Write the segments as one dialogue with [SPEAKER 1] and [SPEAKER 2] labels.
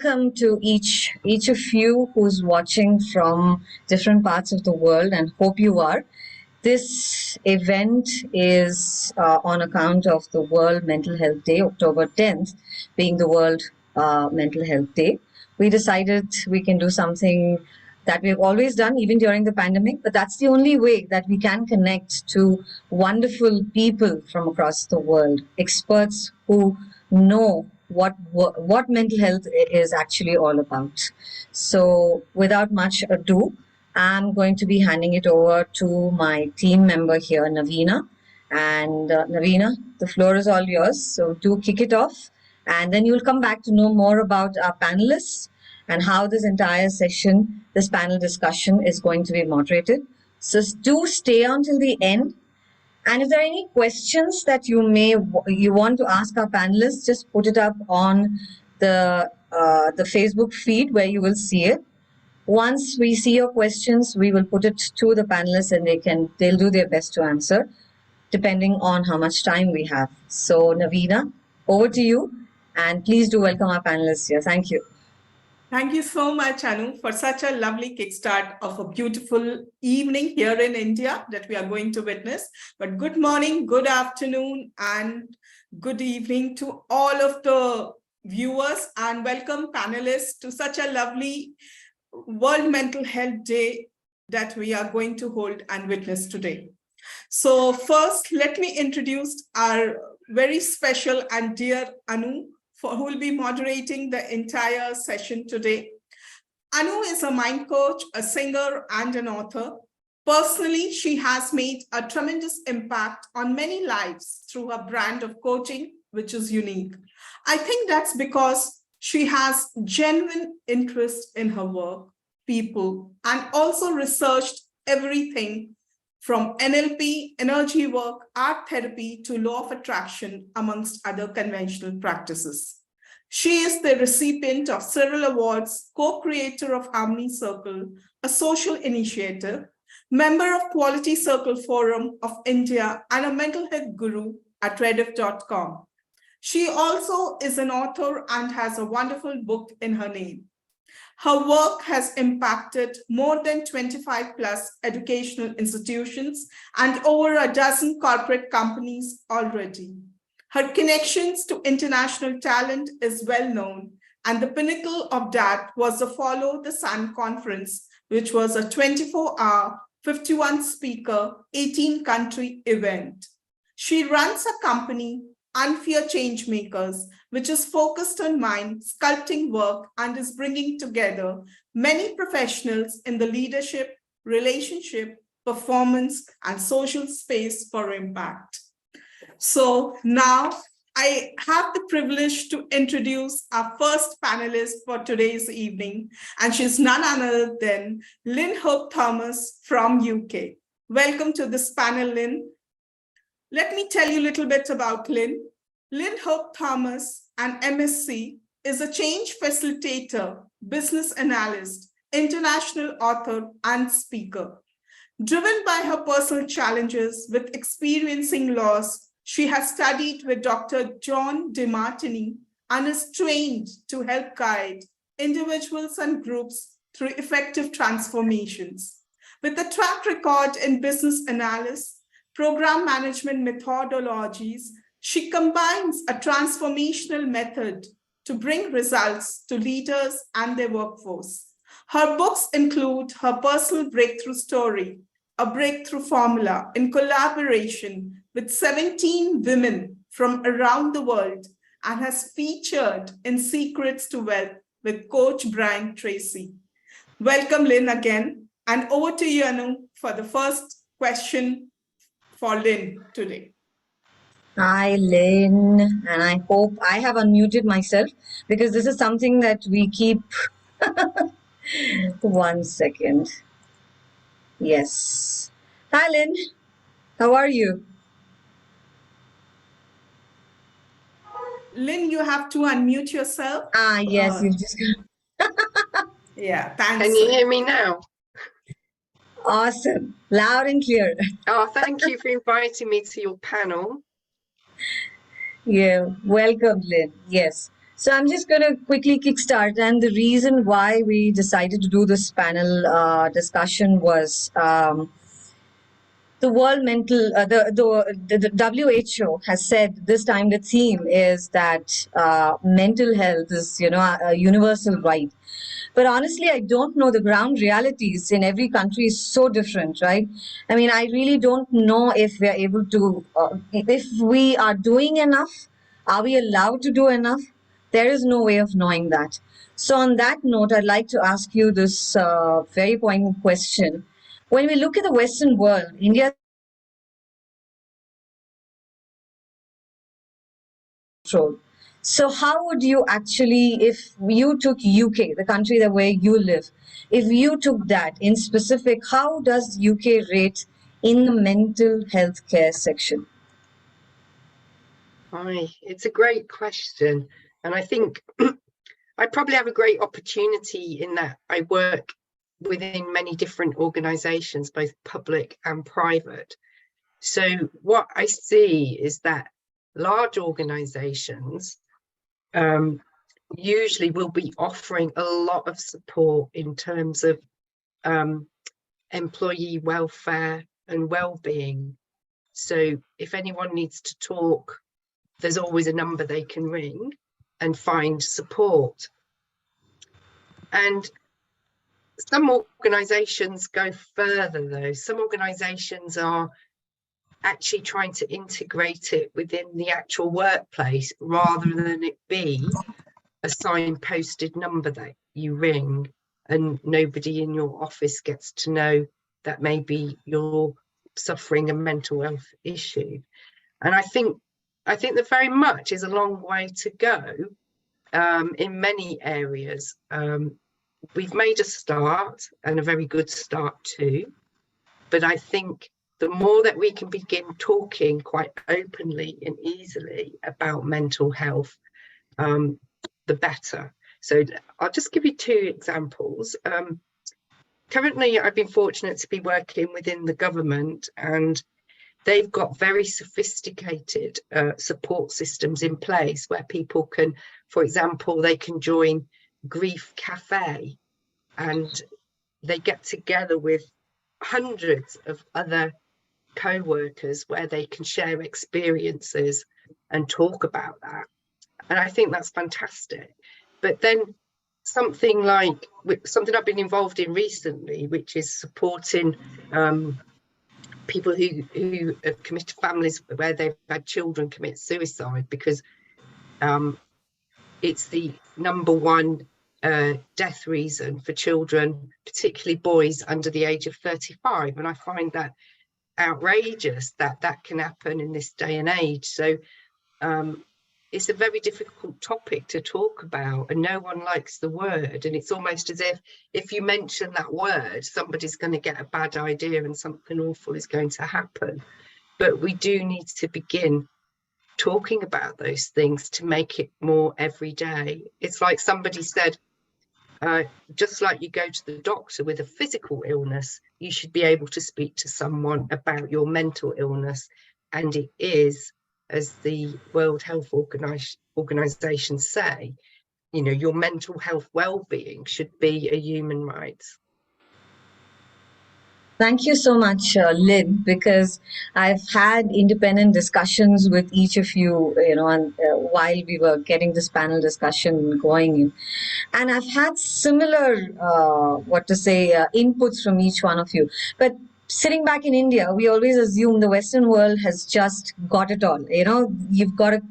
[SPEAKER 1] welcome to each of you who's watching from different parts of the world, and hope you are. This event is on account of the World Mental Health Day, October 10th being the World Mental Health Day. We decided we can do something that we've always done, even during the pandemic, but that's the only way that we can connect to wonderful people from across the world, experts who know what mental health is actually all about. So without much ado, I'm going to be handing it over to my team member here, Naveena. And Naveena, the floor is all yours. So do kick it off. And then you'll come back to know more about our panelists and how this entire session, this panel discussion is going to be moderated. So do stay until the end. And if there are any questions that you want to ask our panelists, just put it up on the Facebook feed where you will see it. Once we see your questions, we will put it to the panelists and they'll do their best to answer, depending on how much time we have. So Naveena, over to you, and please do welcome our panelists here. Thank you.
[SPEAKER 2] Thank you so much, Anu, for such a lovely kickstart of a beautiful evening here in India that we are going to witness. But good morning, good afternoon, and good evening to all of the viewers, and welcome panelists to such a lovely World Mental Health Day that we are going to hold and witness today. So first, let me introduce our very special and dear Anu, who will be moderating the entire session today. Anu is a mind coach, a singer, and an author. Personally, she has made a tremendous impact on many lives through her brand of coaching, which is unique. I think that's because she has genuine interest in her work, people, and also researched everything from NLP, energy work, art therapy to law of attraction, amongst other conventional practices. She is the recipient of several awards, co-creator of Harmony Circle, a social initiative, member of Quality Circle Forum of India, and a mental health guru at rediff.com. She also is an author and has a wonderful book in her name. Her work has impacted more than 25 plus educational institutions and over a dozen corporate companies already. Her connections to international talent is well known, and the pinnacle of that was the Follow the Sun conference, which was a 24-hour, 51-speaker, 18-country event. She runs a company, Unfear Changemakers, which is focused on mind sculpting work and is bringing together many professionals in the leadership, relationship, performance, and social space for impact. So now I have the privilege to introduce our first panelist for today's evening, and she's none other than Lynn Hope Thomas from UK. Welcome to this panel, Lynn. Let me tell you a little bit about Lynn. Lynn Hope Thomas, an MSc, is a change facilitator, business analyst, international author, and speaker. Driven by her personal challenges with experiencing loss, she has studied with Dr. John DeMartini and is trained to help guide individuals and groups through effective transformations. With a track record in business analysis, program management methodologies, she combines a transformational method to bring results to leaders and their workforce. Her books include her personal breakthrough story, a breakthrough formula in collaboration with 17 women from around the world, and has featured in Secrets to Wealth with Coach Brian Tracy. Welcome, Lynn, again. And over to you, Anu, for the first question for Lynn today.
[SPEAKER 1] Hi, Lynn, and I hope I have unmuted myself because this is something that we keep. 1 second. Yes. Hi, Lynn. How are you?
[SPEAKER 2] Lynn, you have to unmute yourself.
[SPEAKER 1] Yes, you've just.
[SPEAKER 2] Yeah, thanks.
[SPEAKER 3] Can you hear me now?
[SPEAKER 1] Awesome. Loud and clear.
[SPEAKER 3] Oh, thank you for inviting me to your panel.
[SPEAKER 1] Yeah, welcome, Lynn. Yes. So I'm just going to quickly kickstart. And the reason why we decided to do this panel discussion was the World Mental, the WHO has said this time the theme is that mental health is, a universal right. But honestly, I don't know. The ground realities in every country is so different, right? I mean, I really don't know if we are able to, if we are doing enough. Are we allowed to do enough? There is no way of knowing that. So on that note, I'd like to ask you this very poignant question. When we look at the Western world, India control. So how would you actually, if you took UK, the country that where you live, if you took that in specific, how does UK rate in the mental health care section?
[SPEAKER 3] Hi, it's a great question. And I think I probably have a great opportunity in that I work within many different organizations, both public and private. So what I see is that large organizations usually will be offering a lot of support in terms of employee welfare and well-being. So if anyone needs to talk, there's always a number they can ring and find support. And some organizations go further though. Some organizations are actually trying to integrate it within the actual workplace rather than it be a signposted number that you ring and nobody in your office gets to know that maybe you're suffering a mental health issue. And I think that very much is a long way to go in many areas. We've made a start, and a very good start too, but I think the more that we can begin talking quite openly and easily about mental health, the better. So I'll just give you two examples. Currently, I've been fortunate to be working within the government, and they've got very sophisticated support systems in place where people can, for example, they can join Grief Cafe and they get together with hundreds of other co-workers where they can share experiences and talk about that. And I think that's fantastic. But then something I've been involved in recently, which is supporting people who have committed families where they've had children commit suicide, because it's the #1 death reason for children, particularly boys under the age of 35. And I find that outrageous that that can happen in this day and age. So it's a very difficult topic to talk about, and no one likes the word. And it's almost as if you mention that word, somebody's going to get a bad idea and something awful is going to happen. But we do need to begin talking about those things to make it more everyday. It's like somebody said, just like you go to the doctor with a physical illness, you should be able to speak to someone about your mental illness. And it is, as the World Health Organization say, your mental health well-being should be a human right.
[SPEAKER 1] Thank you so much, Lynn, because I've had independent discussions with each of you, while we were getting this panel discussion going. And I've had similar, inputs from each one of you. But sitting back in India, we always assume the Western world has just got it all. You've got to,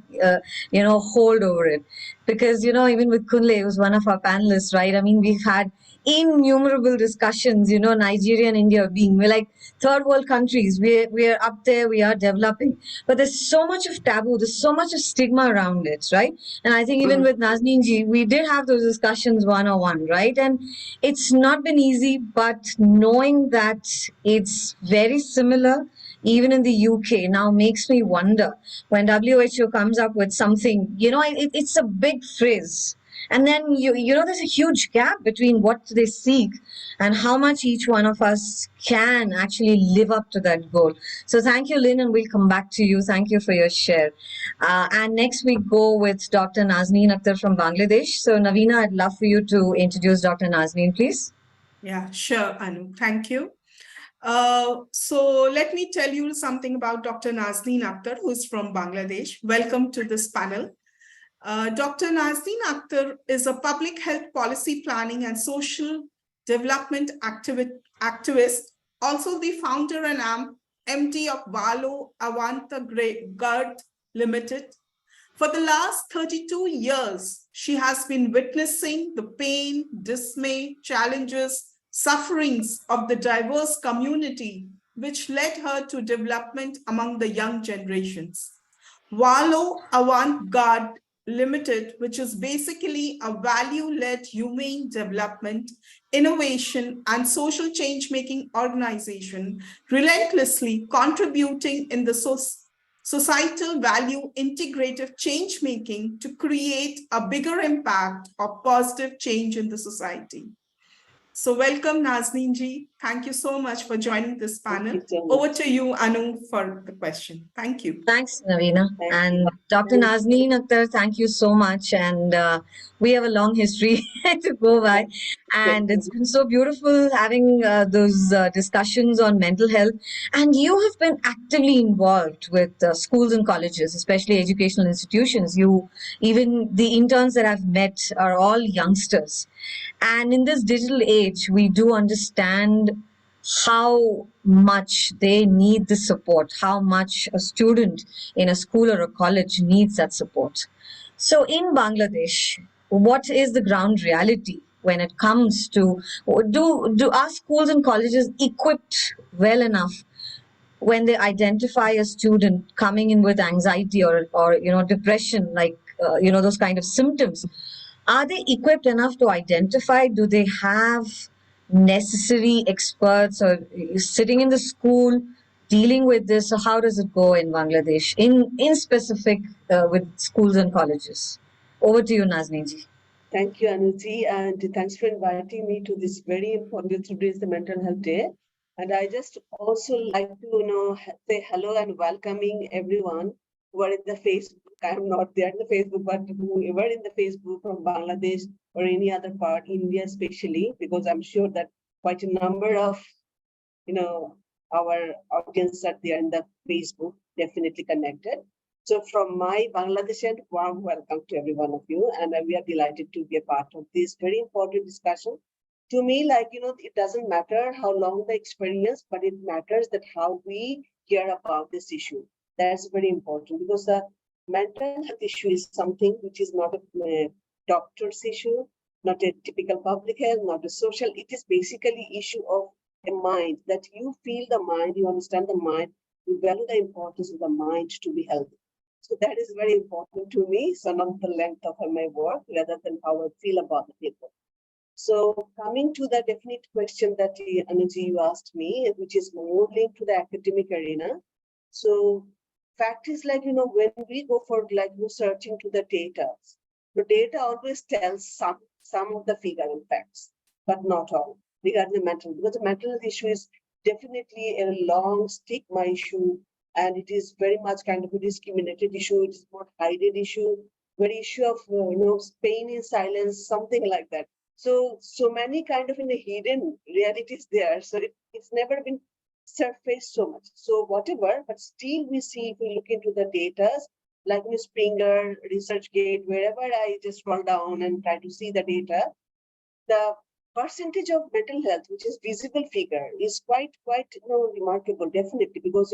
[SPEAKER 1] hold over it. Because, even with Kunle, who's one of our panelists, right? I mean, we've had innumerable discussions, Nigeria and India we're like third world countries. We're up there, we are developing. But there's so much of taboo, there's so much of stigma around it, right? And I think even with Nazneen ji, we did have those discussions one-on-one, right? And it's not been easy, but knowing that it's very similar, even in the UK, now makes me wonder when WHO comes up with something, it's a big phrase. And then, there's a huge gap between what they seek and how much each one of us can actually live up to that goal. So thank you, Lynn, and we'll come back to you. Thank you for your share. And next we go with Dr. Nazneen Akhter from Bangladesh. So Navina, I'd love for you to introduce Dr. Nazneen, please.
[SPEAKER 2] Yeah, sure, Anu. Thank you. So let me tell you something about Dr. Nazneen Akhter, who is from Bangladesh. Welcome to this panel. Dr. Nazneen Akhter is a public health policy planning and social development activist, also the founder and MD of VAALO Avant Garde Limited. For the last 32 years, she has been witnessing the pain, dismay, challenges, sufferings of the diverse community, which led her to development among the young generations. VAALO Avant Garde Limited, which is basically a value-led humane development, innovation, and social change-making organization, relentlessly contributing in the societal value integrative change-making to create a bigger impact of positive change in the society. So welcome, Nazneen ji. Thank you so much for joining this panel. Over to you, Anu, for the question. Thank you.
[SPEAKER 1] Thanks, Navina. And Dr. Nazneen Akhter, thank you so much. And we have a long history to go by. And it's been so beautiful having those discussions on mental health. And you have been actively involved with schools and colleges, especially educational institutions. Even the interns that I've met are all youngsters. And in this digital age, we do understand how much they need the support, how much a student in a school or a college needs that support. So in Bangladesh, what is the ground reality when it comes to, do our schools and colleges equipped well enough when they identify a student coming in with anxiety or depression, like those kind of symptoms? Are they equipped enough to identify? Do they have necessary experts or sitting in the school dealing with this? So how does it go in Bangladesh in specific with schools and colleges? Over to you, Nazneen ji.
[SPEAKER 4] Thank you, Anuji, and thanks for inviting me to this very important, today is the Mental Health Day. And I just also like to say hello and welcoming everyone who are in the Facebook. I am not there in the Facebook, but whoever in the Facebook from Bangladesh or any other part, India especially, because I'm sure that quite a number of our audience are there in the Facebook, definitely connected. So from my Bangladeshi, warm welcome to every one of you, and we are delighted to be a part of this very important discussion. To me, it doesn't matter how long the experience, but it matters that how we care about this issue. That's very important, because the mental health issue is something which is not a doctor's issue, not a typical public health, not a social. It is basically issue of a mind, that you feel the mind, you understand the mind, you value the importance of the mind to be healthy. So that is very important to me. So not the length of my work, rather than how I feel about the people. So coming to the definite question that Anuji, you asked me, which is more linked to the academic arena. So fact is, when we go for searching to the data, the data always tells some of the figure and facts, but not all regarding the mental, because the mental health issue is definitely a long stigma issue, and it is very much kind of a discriminated issue. It is not hidden issue, very issue of pain in silence, something like that. So many kind of hidden realities there. So it's never been surfaced so much. So whatever, but still we see, if we look into the data, like Ms. Springer, ResearchGate, wherever I just scroll down and try to see the data, the percentage of mental health, which is visible figure, is quite remarkable, definitely, because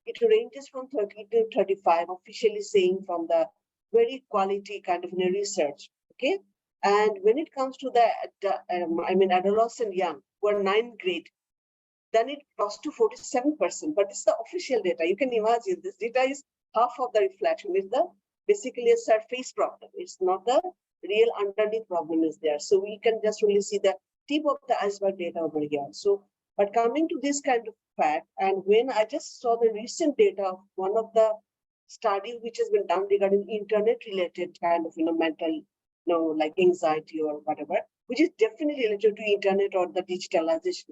[SPEAKER 4] it ranges from 30 to 35, officially saying from the very quality kind of research. Okay, and when it comes to the adolescent young who are 9th grade, then it crossed to 47%. But it's the official data. You can imagine this data is half of the reflection. It's basically a surface problem. It's not the real underneath problem is there. So we can just really see the tip of the iceberg data over here. So, but coming to this kind of fact, and when I just saw the recent data of one of the studies which has been done regarding internet related kind of mental like anxiety or whatever, which is definitely related to internet or the digitalization.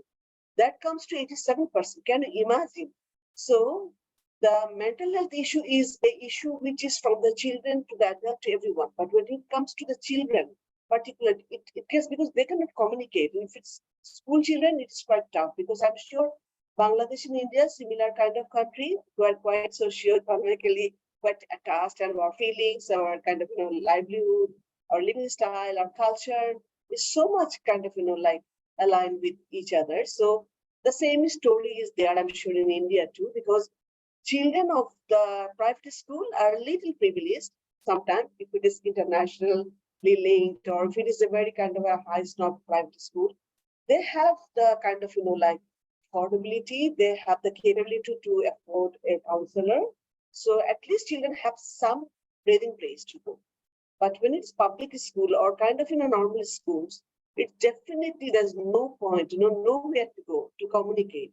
[SPEAKER 4] That comes to 87%. Can you imagine? So the mental health issue is an issue which is from the children to the adult to everyone. But when it comes to the children, particularly, it gets because they cannot communicate. If it's school children, it's quite tough because I'm sure Bangladesh and India, similar kind of country, who are quite socio-economically quite attached, and our feelings, our kind of livelihood, our living style, our culture is so much kind of like aligned with each other. So the same story is there, I'm sure, in India too, because children of the private school are a little privileged sometimes if it is internationally linked, or if it is a very kind of a high snob private school. They have the kind of like affordability, they have the capability to afford a counselor. So at least children have some breathing place to go. But when it's public school or kind of normal schools, it definitely there's no point, nowhere to go to communicate.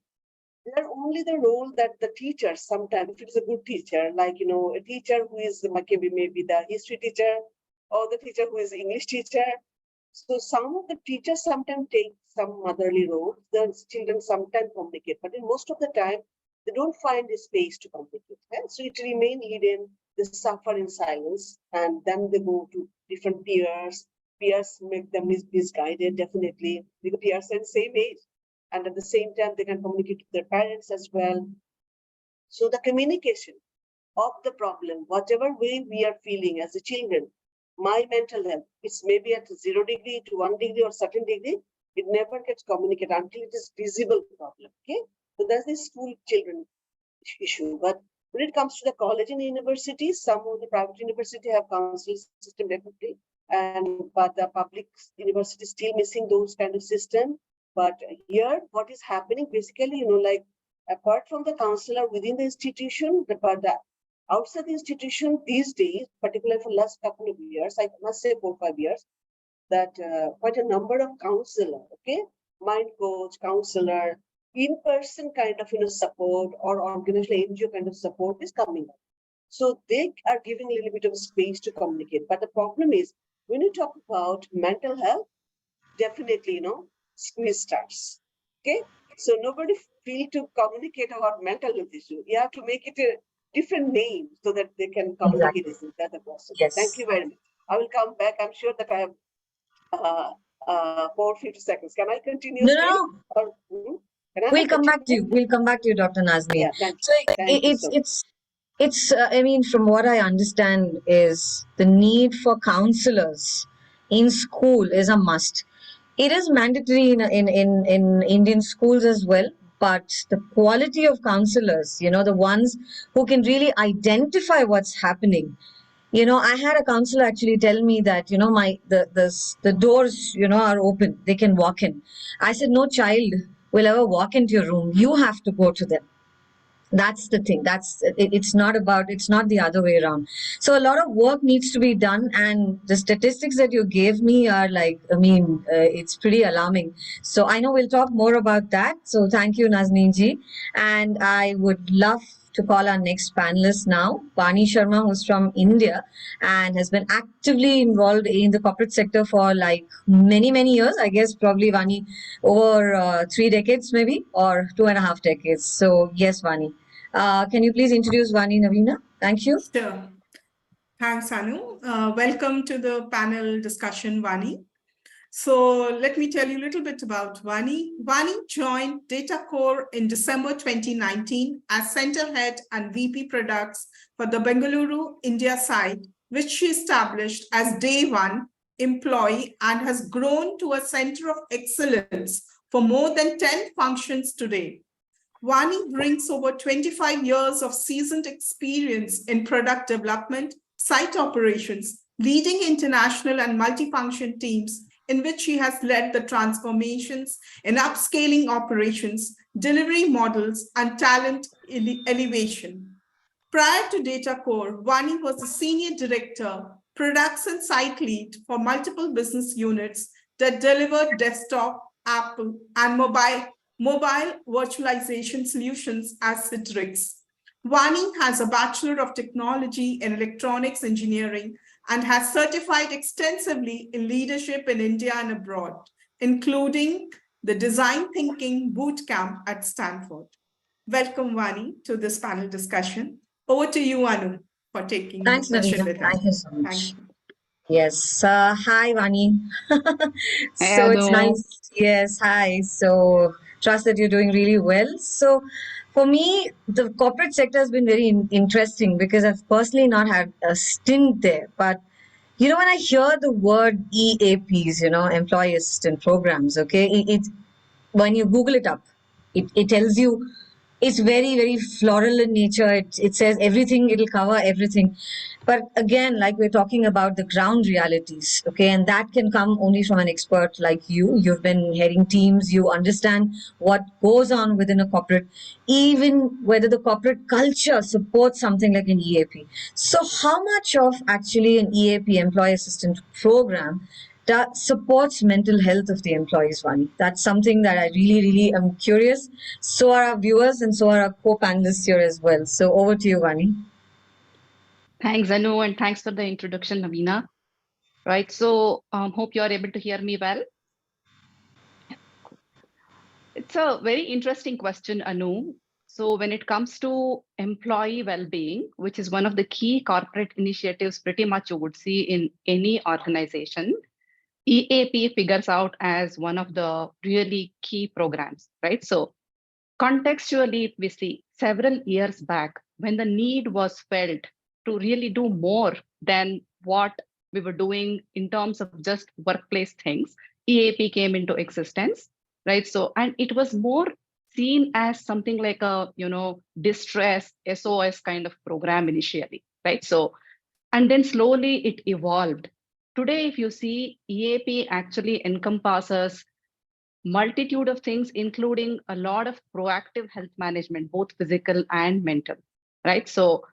[SPEAKER 4] They're only the role that the teacher sometimes, if it's a good teacher, like a teacher who is maybe the history teacher or the teacher who is English teacher. So some of the teachers sometimes take some motherly role. The children sometimes communicate, but in most of the time, they don't find a space to communicate. And so it remains hidden, they suffer in silence, and then they go to different peers. Peers make them misguided, definitely, because peers are the same age. And at the same time, they can communicate with their parents as well. So the communication of the problem, whatever way we are feeling as a children, my mental health, it's maybe at 0 degree to 1 degree or certain degree, it never gets communicated until it is visible problem. Okay, so that's the school children issue. But when it comes to the college and universities, some of the private universities have counseling system definitely, but the public university is still missing those kind of system. But here, what is happening basically, like apart from the counselor within the institution, but the outside the institution these days, particularly for the last couple of years, I must say 4 or 5 years, that quite a number of counselor, okay, mind coach, counselor, in-person kind of support or organizational NGO kind of support is coming up. So they are giving a little bit of space to communicate. But the problem is when you talk about mental health, definitely squeeze starts. Okay, so nobody feel to communicate about mental health issue. You have to make it a different name so that they can communicate this in that person.
[SPEAKER 1] Yes.
[SPEAKER 4] Thank you very much. I will come back. I'm sure that I have 450 seconds. Can I continue?
[SPEAKER 1] No.
[SPEAKER 4] Or,
[SPEAKER 1] We'll come back to you. We'll come back to you, Dr. Nazneen.
[SPEAKER 4] Yeah, thank
[SPEAKER 1] so
[SPEAKER 4] you.
[SPEAKER 1] it's I mean, from what I understand, is the need for counselors in school is a must. It is mandatory in Indian schools as well, but the quality of counselors, the ones who can really identify what's happening. I had a counselor actually tell me that, the doors, are open. They can walk in. I said, no child will ever walk into your room. You have to go to them. That's the thing. It's not the other way around. So a lot of work needs to be done, and the statistics that you gave me are it's pretty alarming. So I know we'll talk more about that. So thank you, Nazneen ji. And I would love to call our next panelist now, Vani Sharma, who's from India and has been actively involved in the corporate sector for many, many years. I guess probably, Vani, over 3 decades maybe, or 2.5 decades. So yes, Vani. Can you please introduce Vani Navina? Thank you.
[SPEAKER 2] Sure. Thanks, Anu. Welcome to the panel discussion, Vani. So let me tell you a little bit about Vani. Vani joined DataCore in December 2019 as Center Head and VP Products for the Bengaluru, India site, which she established as day one employee and has grown to a center of excellence for more than 10 functions today. Vani brings over 25 years of seasoned experience in product development, site operations, leading international and multifunction teams, in which she has led the transformations in upscaling operations, delivery models, and talent elevation. Prior to DataCore, Vani was the Senior Director, Products and Site Lead for multiple business units that delivered desktop, Apple, and mobile virtualization solutions as Citrix. Vani has a Bachelor of Technology in Electronics Engineering and has certified extensively in leadership in India and abroad, including the Design Thinking Bootcamp at Stanford. Welcome, Vani, to this panel discussion. Over to you, Anu, for taking the
[SPEAKER 1] Thanks,
[SPEAKER 2] question
[SPEAKER 1] Naveena.
[SPEAKER 2] with us.
[SPEAKER 1] Thank you so much.
[SPEAKER 2] Thank you.
[SPEAKER 1] Yes. Hi, Vani.
[SPEAKER 5] Hey,
[SPEAKER 1] So it's
[SPEAKER 5] Anu.
[SPEAKER 1] nice. Yes. Hi. So trust that you're doing really well. So for me, the corporate sector has been very interesting because I've personally not had a stint there. But when I hear the word EAPs, employee assistant programs, okay, when you Google it up, it tells you it's very, very floral in nature. It says everything, it'll cover everything. But again, like we're talking about the ground realities, okay, and that can come only from an expert like you. You've been heading teams, you understand what goes on within a corporate, even whether the corporate culture supports something like an EAP. So how much of actually an EAP, employee assistant program, that supports mental health of the employees, Vani? That's something that I really, really am curious. So are our viewers and so are our co-panelists here as well. So over to you, Vani.
[SPEAKER 5] Thanks, Anu, and thanks for the introduction, Naveena. Right, so hope you are able to hear me well. It's a very interesting question, Anu. So when it comes to employee well-being, which is one of the key corporate initiatives pretty much you would see in any organization, EAP figures out as one of the really key programs, right? So contextually, we see several years back when the need was felt to really do more than what we were doing in terms of just workplace things, EAP came into existence, right? So, and it was more seen as something like a, distress SOS kind of program initially, right? So, and then slowly it evolved. Today, if you see, EAP actually encompasses multitude of things, including a lot of proactive health management, both physical and mental, right? So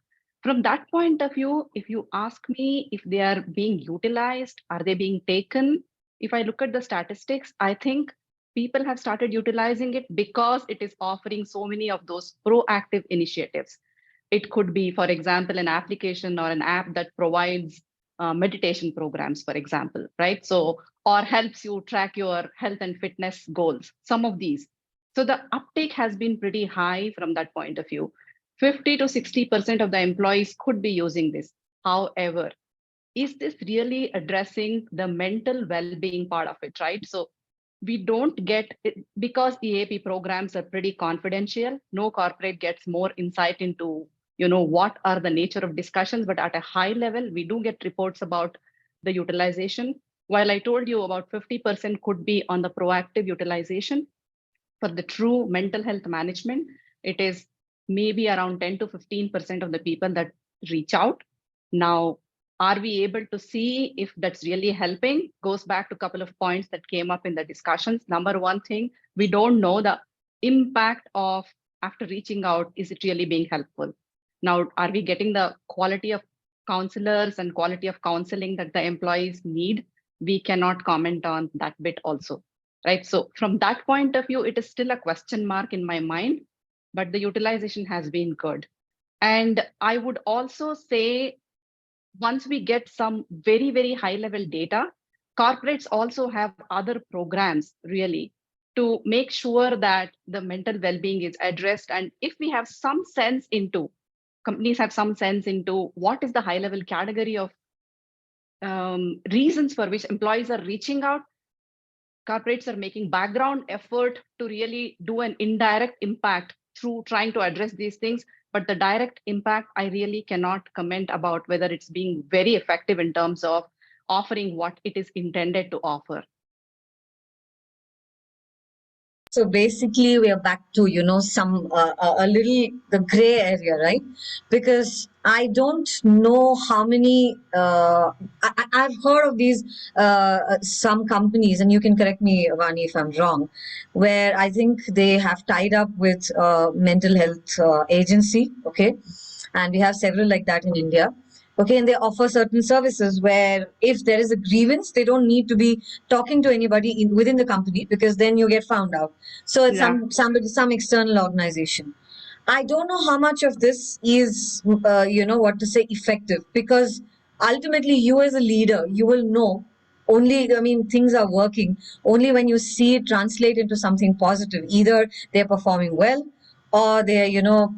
[SPEAKER 5] from that point of view, if you ask me if they are being utilized, are they being taken? If I look at the statistics, I think people have started utilizing it because it is offering so many of those proactive initiatives. It could be, for example, an application or an app that provides meditation programs, for example, right? So, or helps you track your health and fitness goals, some of these. So the uptake has been pretty high from that point of view. 50 to 60% of the employees could be using this. However, is this really addressing the mental well-being part of it, right? So we don't get it, because EAP programs are pretty confidential. No corporate gets more insight into what are the nature of discussions, but at a high level, we do get reports about the utilization. While I told you about 50% could be on the proactive utilization, for the true mental health management, it is maybe around 10 to 15% of the people that reach out. Now, are we able to see if that's really helping? Goes back to a couple of points that came up in the discussions. Number one thing, we don't know the impact of after reaching out, is it really being helpful? Now, are we getting the quality of counselors and quality of counseling that the employees need? We cannot comment on that bit also, right? So from that point of view, it is still a question mark in my mind, but the utilization has been good. And I would also say, once we get some very, very high level data, corporates also have other programs really to make sure that the mental well-being is addressed. And if we have some sense into, companies have some sense into what is the high level category of reasons for which employees are reaching out, corporates are making background effort to really do an indirect impact through trying to address these things. But the direct impact, I really cannot comment about whether it's being very effective in terms of offering what it is intended to offer.
[SPEAKER 1] So basically, we are back to some a little the gray area, right? Because I don't know how many. I've heard of these some companies, and you can correct me, Vani, if I'm wrong, where I think they have tied up with mental health agency, okay, and we have several like that in India. Okay, and they offer certain services where if there is a grievance, they don't need to be talking to anybody within the company, because then you get found out. So it's some external organization. I don't know how much of this is, what to say, effective, because ultimately you as a leader, you will know only, I mean, things are working only when you see it translate into something positive. Either they're performing well, or they're,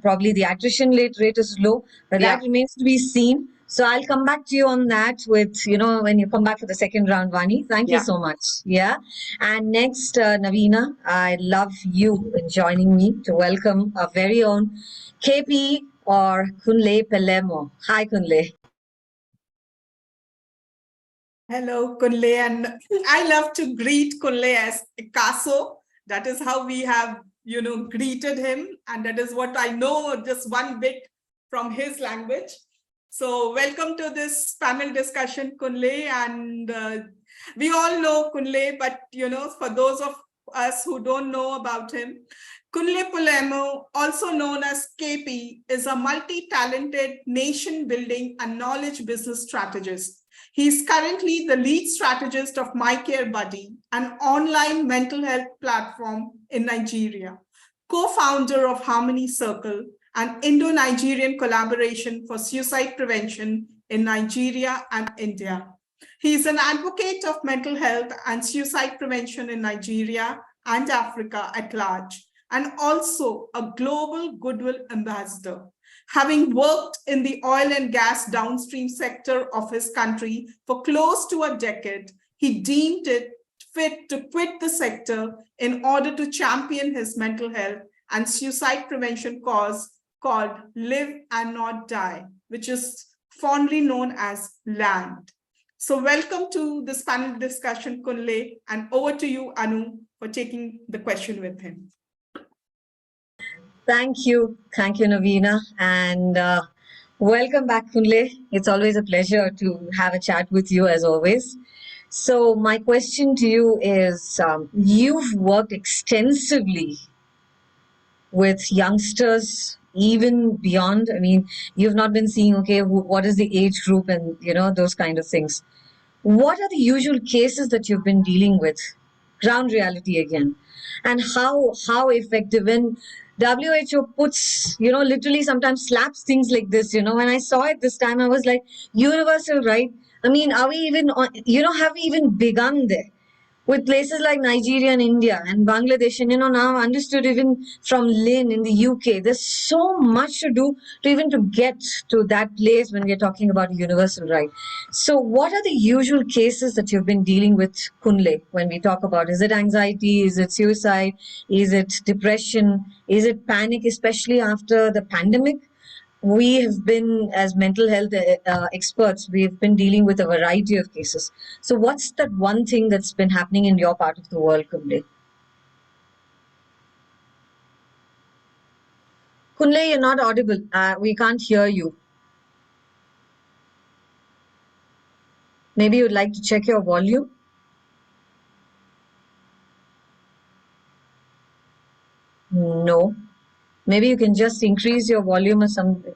[SPEAKER 1] probably the attrition rate is low, but
[SPEAKER 3] Yeah.
[SPEAKER 1] that remains to be seen. So I'll come back to you on that with, when you come back for the second round, Vani. Thank you so much. Yeah. And next, Navina, I love you in joining me to welcome our very own KP or Kunle Pelemo. Hi, Kunle.
[SPEAKER 2] Hello, Kunle, and I love to greet Kunle as Kaso. That is how we have, greeted him, and that is what I know just one bit from his language. So welcome to this panel discussion, Kunle, and we all know Kunle, but for those of us who don't know about him, Kunle Pelemo, also known as KP, is a multi-talented nation-building and knowledge business strategist. He is currently the lead strategist of My Care Buddy, an online mental health platform in Nigeria, co-founder of Harmony Circle, an Indo-Nigerian collaboration for suicide prevention in Nigeria and India. He is an advocate of mental health and suicide prevention in Nigeria and Africa at large, and also a global goodwill ambassador. Having worked in the oil and gas downstream sector of his country for close to a decade, he deemed it fit to quit the sector in order to champion his mental health and suicide prevention cause called Live and Not Die, which is fondly known as LAND. So welcome to this panel discussion, Kunle, and over to you, Anu, for taking the question with him.
[SPEAKER 1] Thank you, Navina, and welcome back, Kunle. It's always a pleasure to have a chat with you, as always. So my question to you is, you've worked extensively with youngsters, even beyond. I mean, you've not been seeing, okay, what is the age group and, those kind of things. What are the usual cases that you've been dealing with? Ground reality again. And how effective when WHO puts, literally sometimes slaps things like this, when I saw it this time, I was like, universal, right? I mean, are we even, have we even begun there? With places like Nigeria and India and Bangladesh, and now I've understood even from Lynn in the UK, there's so much to do to even to get to that place when we're talking about universal right. So what are the usual cases that you've been dealing with, Kunle, when we talk about, is it anxiety, is it suicide, is it depression, is it panic, especially after the pandemic? We have been, as mental health experts, we've been dealing with a variety of cases. So what's that one thing that's been happening in your part of the world, Kunle? Kunle, you're not audible. We can't hear you. Maybe you'd like to check your volume. No. Maybe you can just increase your volume or something.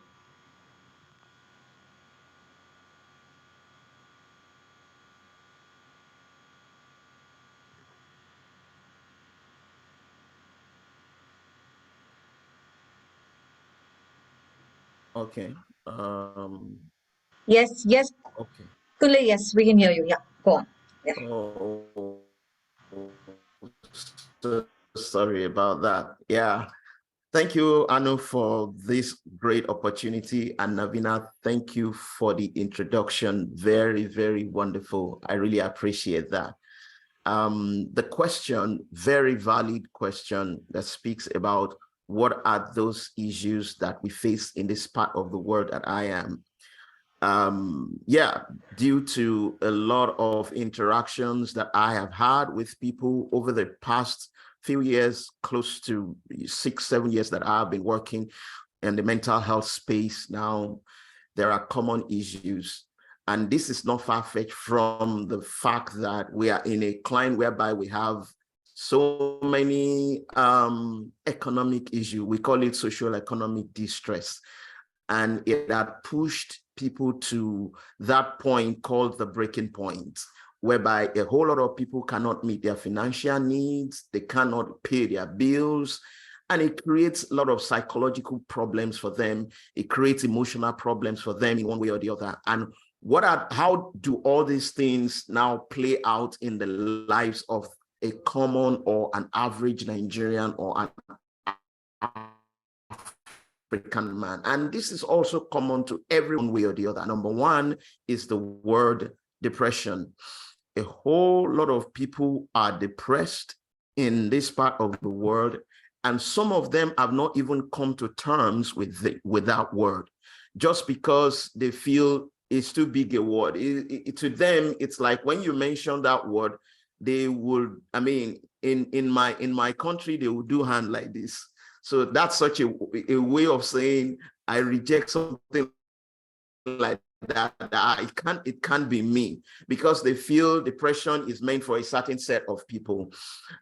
[SPEAKER 6] Okay.
[SPEAKER 1] Yes.
[SPEAKER 6] Okay.
[SPEAKER 1] Kunle, yes, we can hear you. Yeah, go on. Yeah.
[SPEAKER 6] Oh, so sorry about that. Yeah. Thank you, Anu, for this great opportunity. And Navina, thank you for the introduction. Very, very wonderful. I really appreciate that. The question, very valid question that speaks about what are those issues that we face in this part of the world that I am. Due to a lot of interactions that I have had with people over the past few years, close to 6-7 years that I've been working in the mental health space now, there are common issues. And this is not far-fetched from the fact that we are in a climate whereby we have so many economic issues. We call it social economic distress. And it had pushed people to that point called the breaking point, whereby a whole lot of people cannot meet their financial needs, they cannot pay their bills, and it creates a lot of psychological problems for them. It creates emotional problems for them in one way or the other. And how do all these things now play out in the lives of a common or an average Nigerian or an African man? And this is also common to everyone way or the other. Number one is the word depression. A whole lot of people are depressed in this part of the world, and some of them have not even come to terms with that word, just because they feel it's too big a word. To them, it's like when you mention that word, they would, I mean, in my country, they would do hand like this. So that's such a way of saying I reject something like that. It can't be me, because they feel depression is meant for a certain set of people,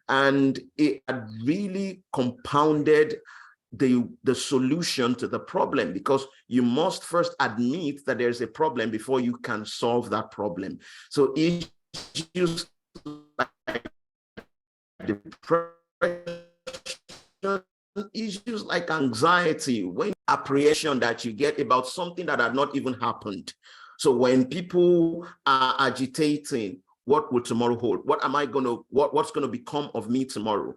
[SPEAKER 6] and it had really compounded the solution to the problem, because you must first admit that there's a problem before you can solve that problem. So issues like depression, issues like anxiety, when apprehension that you get about something that had not even happened. So when people are agitating, what will tomorrow hold? What am I going to, what's going to become of me tomorrow?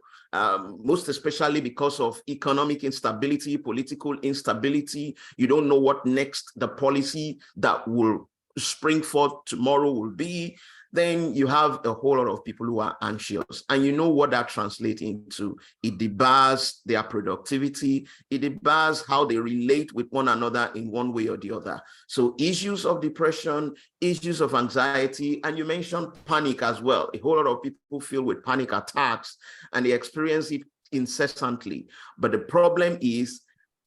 [SPEAKER 6] Most especially because of economic instability, political instability. You don't know what next the policy that will spring forth tomorrow will be. Then you have a whole lot of people who are anxious, and you know what that translates into. It debars their productivity. It debars how they relate with one another in one way or the other. So issues of depression, issues of anxiety, and you mentioned panic as well. A whole lot of people feel with panic attacks, and they experience it incessantly. But the problem is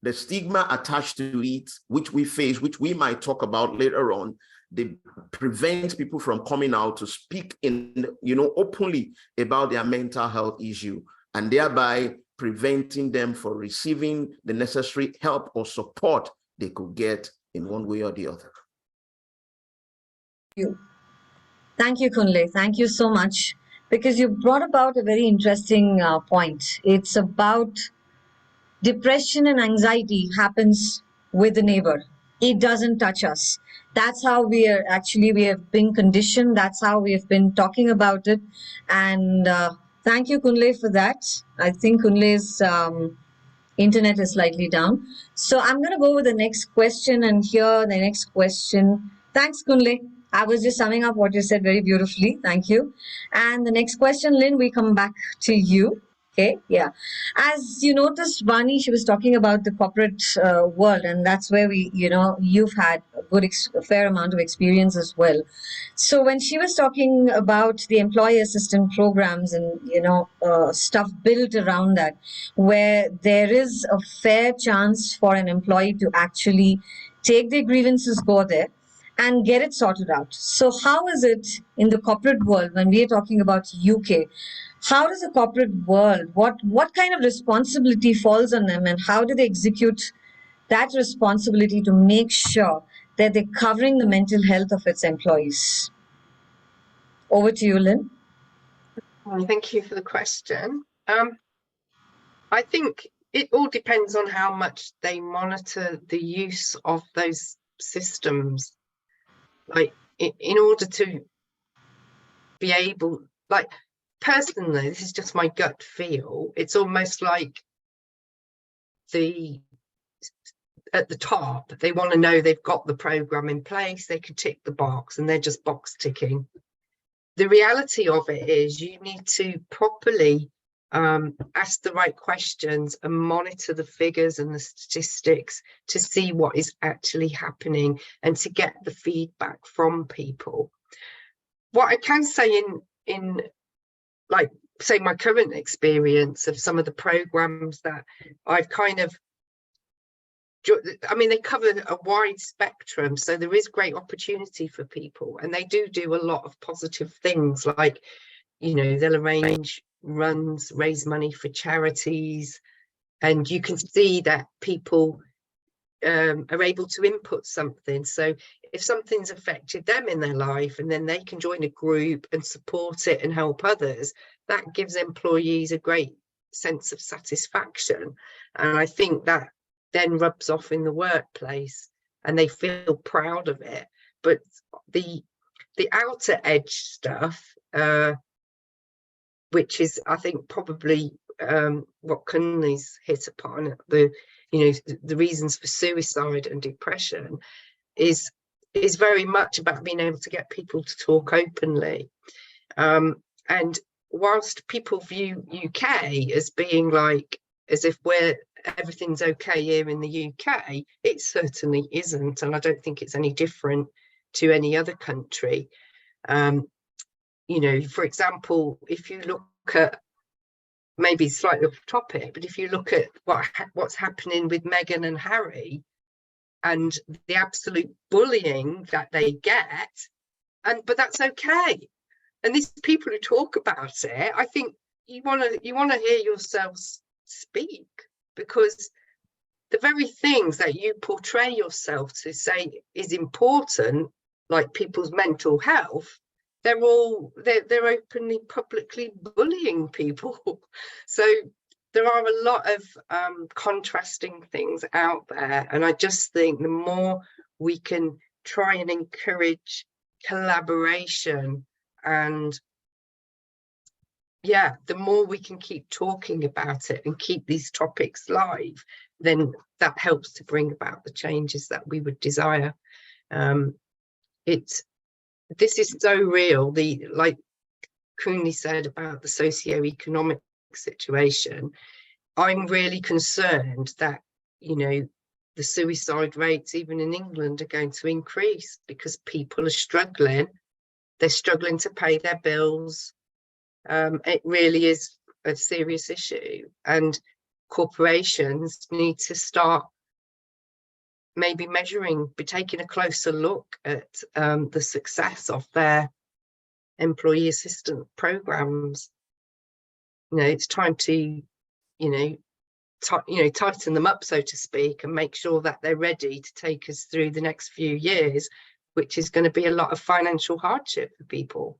[SPEAKER 6] the stigma attached to it, which we face, which we might talk about later on. They prevent people from coming out to speak openly about their mental health issue, and thereby preventing them from receiving the necessary help or support they could get in one way or the other.
[SPEAKER 1] Thank you, Kunle. Thank you so much, because you brought about a very interesting point. It's about depression and anxiety happens with the neighbor. It doesn't touch us. That's how we have been conditioned. That's how we have been talking about it. And thank you, Kunle, for that. I think Kunle's internet is slightly down. So I'm going to go with the next question and hear the next question. Thanks, Kunle. I was just summing up what you said very beautifully. Thank you. And the next question, Lynn, we come back to you. Okay, yeah. As you noticed, Vani, she was talking about the corporate world, and that's where you've had a fair amount of experience as well. So when she was talking about the employee assistance programs and, stuff built around that, where there is a fair chance for an employee to actually take their grievances, go there, and get it sorted out. So how is it in the corporate world when we are talking about UK? How does the corporate world, what kind of responsibility falls on them, and how do they execute that responsibility to make sure that they're covering the mental health of its employees? Over to you, Lynn.
[SPEAKER 3] Thank you for the question. I think it all depends on how much they monitor the use of those systems. Like, in order to be able, like, personally, this is just my gut feel, it's almost like at the top, they want to know they've got the program in place, they can tick the box, and they're just box ticking. The reality of it is you need to properly ask the right questions and monitor the figures and the statistics to see what is actually happening and to get the feedback from people. What I can say in like, say, my current experience of some of the programs that I've they cover a wide spectrum, so there is great opportunity for people, and they do a lot of positive things, like, they'll arrange runs, raise money for charities, and you can see that people are able to input something. So if something's affected them in their life, and then they can join a group and support it and help others, that gives employees a great sense of satisfaction. And I think that then rubs off in the workplace, and they feel proud of it. but the outer edge stuff, which is, I think, probably what Kunle's hit upon, the reasons for suicide and depression, is very much about being able to get people to talk openly. And whilst people view UK as being like, as if everything's okay here in the UK, it certainly isn't, and I don't think it's any different to any other country. For example, if you look at, maybe slightly off topic, but if you look at what's happening with Meghan and Harry and the absolute bullying that they get, but that's okay. And these people who talk about it, I think you want to hear yourselves speak, because the very things that you portray yourself to say is important, like people's mental health, they're openly, publicly bullying people. So there are a lot of contrasting things out there, and I just think the more we can try and encourage collaboration, and the more we can keep talking about it and keep these topics live, then that helps to bring about the changes that we would desire. This is so real. Like Kunle said about the socio-economic situation, I'm really concerned that, the suicide rates, even in England, are going to increase because people are struggling. They're struggling to pay their bills. It really is a serious issue, and corporations need to start maybe taking a closer look at the success of their employee assistance programs. It's time to, tighten them up, so to speak, and make sure that they're ready to take us through the next few years, which is going to be a lot of financial hardship for people.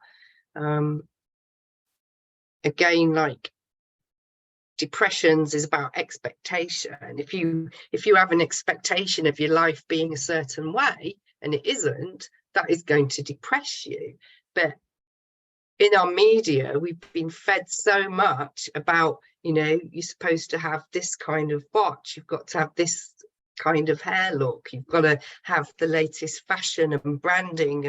[SPEAKER 3] Again, like depressions is about expectation. If you have an expectation of your life being a certain way and it isn't, that is going to depress you. But in our media, we've been fed so much about, you're supposed to have this kind of watch, you've got to have this kind of hair look, you've got to have the latest fashion and branding,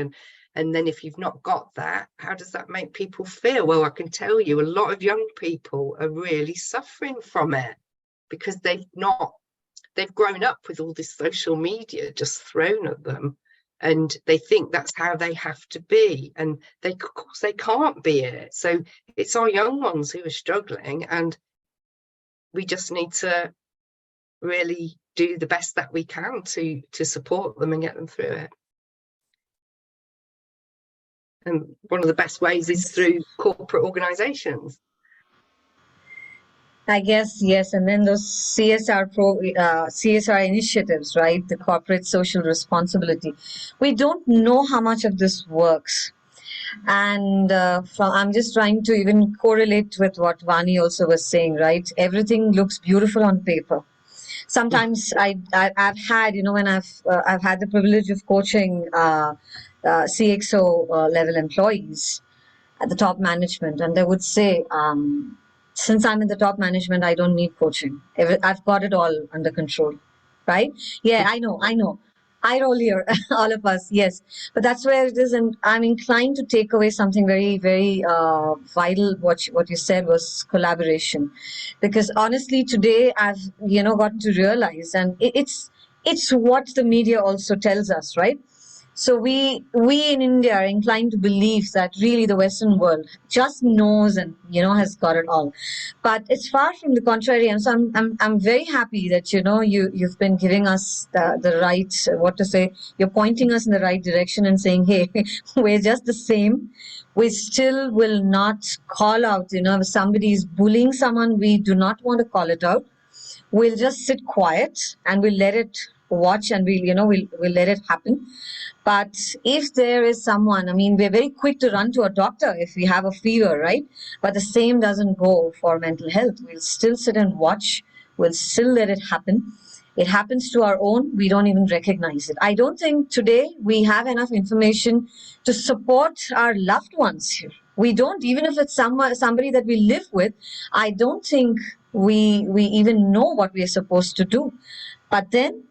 [SPEAKER 3] and then if you've not got that, how does that make people feel? Well, I can tell you a lot of young people are really suffering from it, because they've grown up with all this social media just thrown at them, and they think that's how they have to be, and of course they can't be it. So it's our young ones who are struggling, and we just need to really do the best that we can to support them and get them through it. And one of the best ways is through corporate organizations.
[SPEAKER 1] I guess, yes. And then those CSR initiatives, right? The corporate social responsibility. We don't know how much of this works. And I'm just trying to even correlate with what Vani also was saying, right? Everything looks beautiful on paper. Sometimes I've had, when I've had the privilege of coaching CXO level employees at the top management, and they would say, since I'm in the top management, I don't need coaching. I've got it all under control, right? Yeah, I know. I roll here, all of us, yes. But that's where it is, and I'm inclined to take away something very, very vital. What you said was collaboration, because honestly, today I've gotten to realize, and it's what the media also tells us, right? So we in India are inclined to believe that really the Western world just knows and has got it all, but it's far from the contrary. And so I'm very happy that you've been giving us the right, you're pointing us in the right direction and saying, hey, we're just the same. We still will not call out, if somebody is bullying someone, we do not want to call it out. We'll just sit quiet and we'll let it watch, and we'll let it happen. But if there is someone, we're very quick to run to a doctor if we have a fever, right? But the same doesn't go for mental health. We'll still sit and watch. We'll still let it happen. It happens to our own, we don't even recognize it. I don't think today we have enough information to support our loved ones here. We don't, even if it's somebody that we live with, I don't think we even know what we are supposed to do. But then,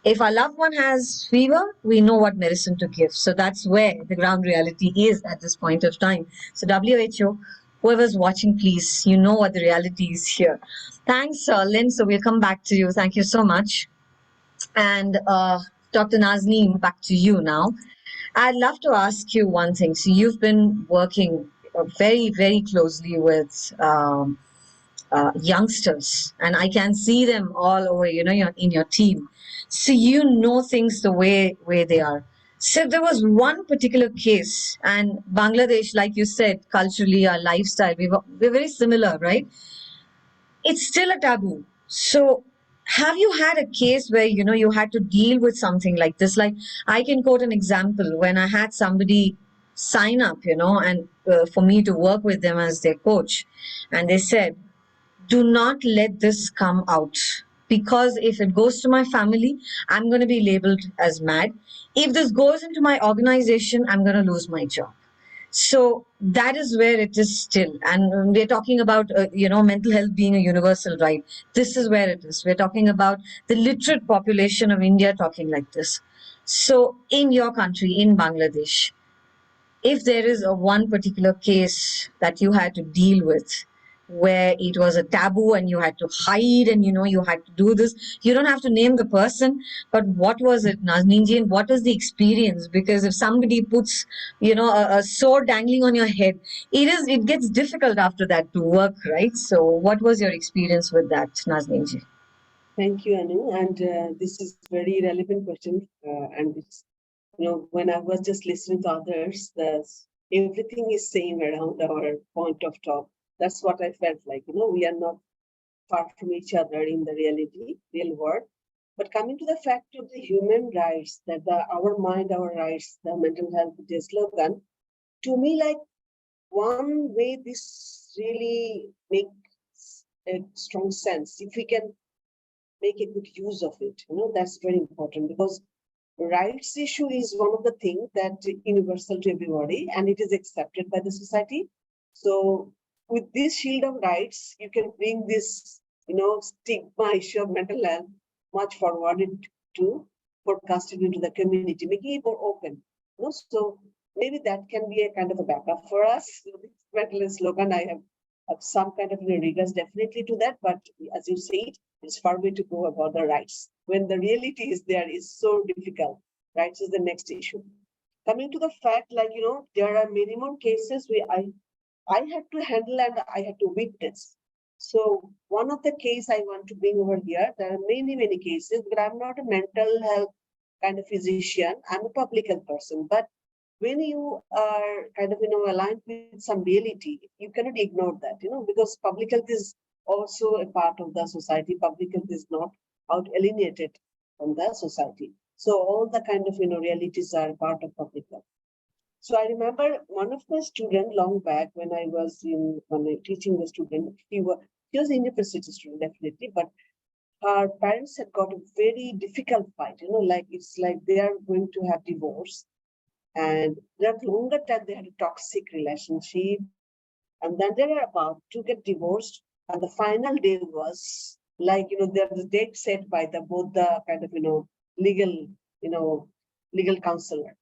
[SPEAKER 1] if our loved one has fever, we know what medicine to give. So that's where the ground reality is at this point of time. So WHO, whoever's watching, please, you know what the reality is here. Thanks, Lynn. So we'll come back to you. Thank you so much. And Dr. Nazneen, back to you now. I'd love to ask you one thing. So you've been working very, very closely with youngsters, and I can see them all over, in your team. So you know things the way they are. So there was one particular case, and Bangladesh, like you said, culturally, our lifestyle, we're very similar, right? It's still a taboo. So have you had a case where, you had to deal with something like this? Like, I can quote an example when I had somebody sign up, and for me to work with them as their coach. And they said, do not let this come out, because if it goes to my family, I'm going to be labeled as mad. If this goes into my organization, I'm going to lose my job. So that is where it is still. And we're talking about, mental health being a universal right. This is where it is. We're talking about the literate population of India talking like this. So in your country, in Bangladesh, if there is one particular case that you had to deal with, where it was a taboo and you had to hide and you had to do this, you don't have to name the person, but what was it, Nazneen ji, and what was the experience? Because if somebody puts a sword dangling on your head, it gets difficult after that to work, right? So what was your experience with that, Nazneen ji?
[SPEAKER 4] Thank you, Anu. And this is very relevant question. And it's, when I was just listening to others, everything is same around our point of talk. That's what I felt like. We are not far from each other in the real world. But coming to the fact of the human rights, that our mind, our rights, the mental health slogan, to me, like, one way this really makes a strong sense, if we can make a good use of it, that's very important, because rights issue is one of the things that universal to everybody, and it is accepted by the society. So with this shield of rights, you can bring this, stigma issue of mental health much forwarded to forecasted into the community, making it more open. So maybe that can be a kind of a backup for us. This mental health slogan, I have some kind of regards definitely to that, but as you said, it's far way to go about the rights. When the reality is there is so difficult. Rights is the next issue. Coming to the fact, like, there are many more cases where I had to handle and I had to witness. So one of the case I want to bring over here, there are many, many cases, but I'm not a mental health kind of physician. I'm a public health person. But when you are kind of, aligned with some reality, you cannot ignore that, because public health is also a part of the society. Public health is not out alienated from the society. So all the kind of, realities are part of public health. So I remember one of my students long back when I was teaching the student, she was a university student, definitely, but her parents had got a very difficult fight, it's like they are going to have divorce. And that longer time they had a toxic relationship, and then they were about to get divorced. And the final day was like, there's a date set by both the kind of, legal counselor.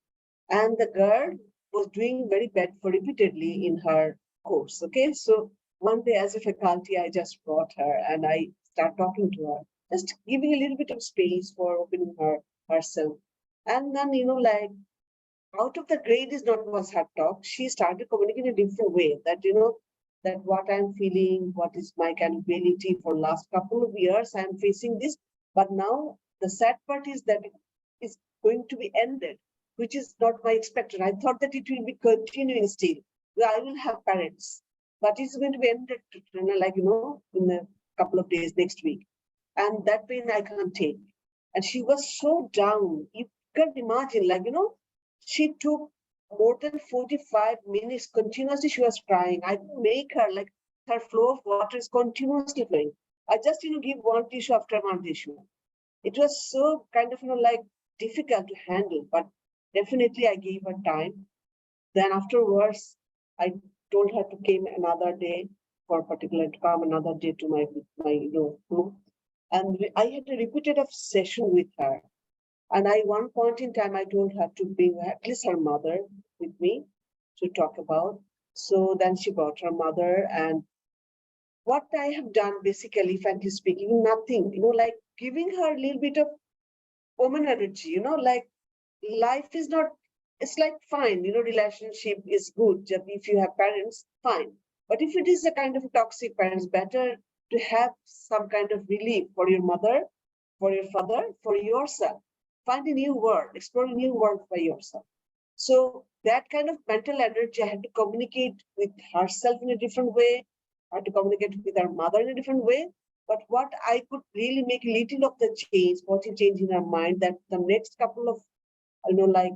[SPEAKER 4] And the girl was doing very bad for repeatedly in her course. Okay, so one day as a faculty, I just brought her and I start talking to her, just giving a little bit of space for opening herself. And then, like, out of the grade is not was her talk. She started communicating in a different way, that, that what I'm feeling, what is my kind of ability for last couple of years, I'm facing this. But now the sad part is that it is going to be ended, which is not my expectation. I thought that it will be continuing still. I will have parents, but it's going to be ended, like, in a couple of days next week. And that pain I can't take. And she was so down. You can't imagine, like, she took more than 45 minutes continuously. She was crying. I could make her, like, her flow of water is continuously flowing. I just, give one tissue after one tissue. It was so kind of, like difficult to handle, but definitely I gave her time. Then afterwards, I told her to come another day for particular to come another day to my group. And I had a repetitive session with her. And one point in time, I told her to bring at least her mother with me to talk about. So then she brought her mother, and what I have done basically, frankly speaking, nothing, like giving her a little bit of woman energy, like life is not, it's like fine, relationship is good. If you have parents, fine. But if it is a kind of toxic parents, better to have some kind of relief for your mother, for your father, for yourself. Find a new world, explore a new world by yourself. So that kind of mental energy, I had to communicate with herself in a different way. I had to communicate with her mother in a different way. But what I could really make a little of the change, positive change in her mind, that the next couple of, like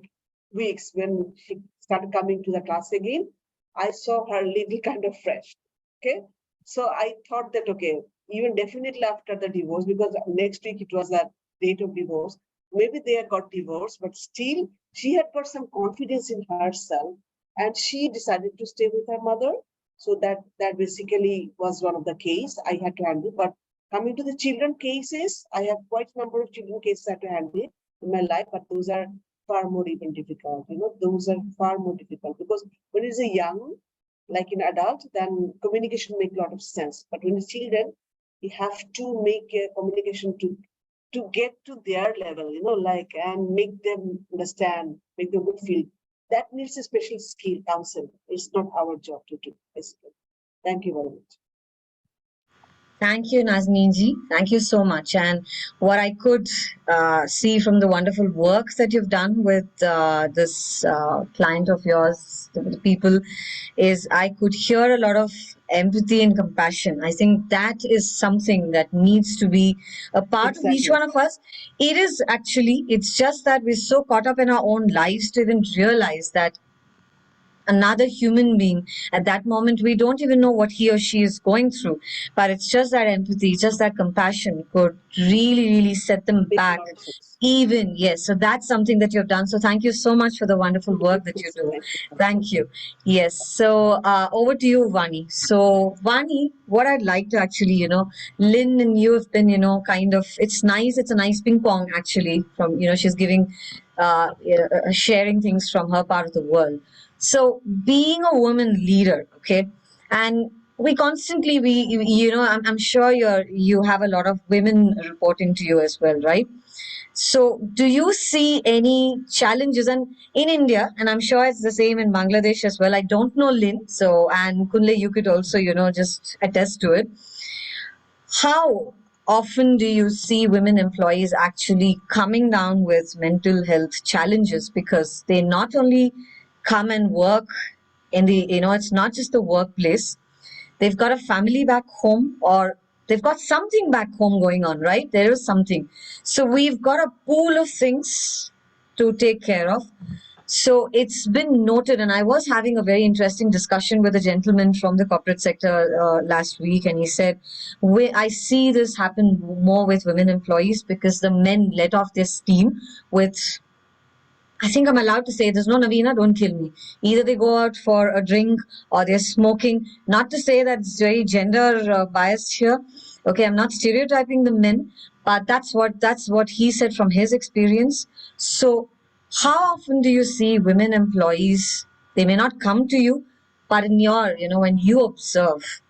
[SPEAKER 4] weeks when she started coming to the class again, I saw her little kind of fresh. Okay. So I thought that, okay, even definitely after the divorce, because next week it was that date of divorce, maybe they had got divorced, but still she had got some confidence in herself and she decided to stay with her mother. So that basically was one of the case I had to handle. But coming to the children cases, I have quite a number of children cases I had to handle in my life, but those are far more even difficult. Those are far more difficult because when it's a young, like an adult, then communication makes a lot of sense. But when it's children, you have to make a communication to get to their level, and make them understand, make them feel. That needs a special skill, counsel. It's not our job to do, basically. Thank you very much.
[SPEAKER 1] Thank you, Nazneen ji. Thank you so much. And what I could see from the wonderful work that you've done with this client of yours, the people, is I could hear a lot of empathy and compassion. I think that is something that needs to be a part of each one of us. It is actually, it's just that we're so caught up in our own lives to even realize that another human being at that moment, we don't even know what he or she is going through, but it's just that empathy, just that compassion could really set them back even. Yes, so that's something that you've done. So thank you so much for the wonderful work that you do. Thank you. Yes, so over to you, Vani. So Vani, what I'd like to actually, Lynn and you have been, kind of, it's a nice ping pong actually from, she's giving sharing things from her part of the world. So being a woman leader, okay, and we constantly, I'm sure you have a lot of women reporting to you as well, right? So do you see any challenges? And in India, and I'm sure it's the same in Bangladesh as well. I don't know, Lynn, so, and Kunle, you could also, just attest to it. How often do you see women employees actually coming down with mental health challenges? Because they not only come and work in the, it's not just the workplace. They've got a family back home, or they've got something back home going on, right? There is something. So we've got a pool of things to take care of. So it's been noted, and I was having a very interesting discussion with a gentleman from the corporate sector last week, and he said, I see this happen more with women employees because the men let off their steam with, I think I'm allowed to say, there's no Navina, don't kill me. Either they go out for a drink or they're smoking. Not to say that it's very gender biased here. Okay, I'm not stereotyping the men, but that's what he said from his experience. So how often do you see women employees, they may not come to you, but in your, when you observe,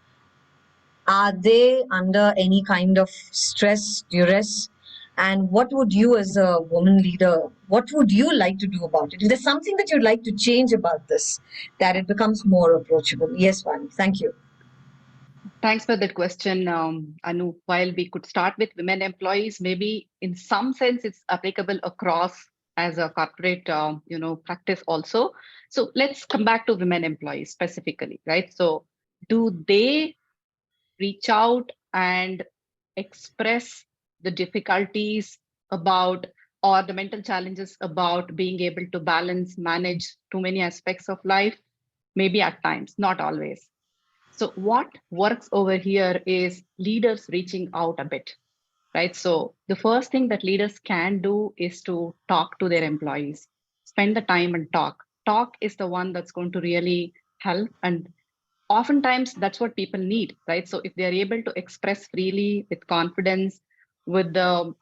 [SPEAKER 1] are they under any kind of stress, duress? And what would you as a woman leader, what would you like to do about it? If there's something that you'd like to change about this, that it becomes more approachable. Yes, Vani, thank you.
[SPEAKER 5] Thanks for that question, Anu. While we could start with women employees, maybe in some sense it's applicable across as a corporate, practice also. So let's come back to women employees specifically, right? So do they reach out and express the difficulties about, or the mental challenges about being able to balance, manage too many aspects of life? Maybe at times, not always. So what works over here is leaders reaching out a bit. right? So the first thing that leaders can do is to talk to their employees, spend the time and talk. Talk is the one that's going to really help. And oftentimes that's what people need, right? So if they're able to express freely with confidence, with the,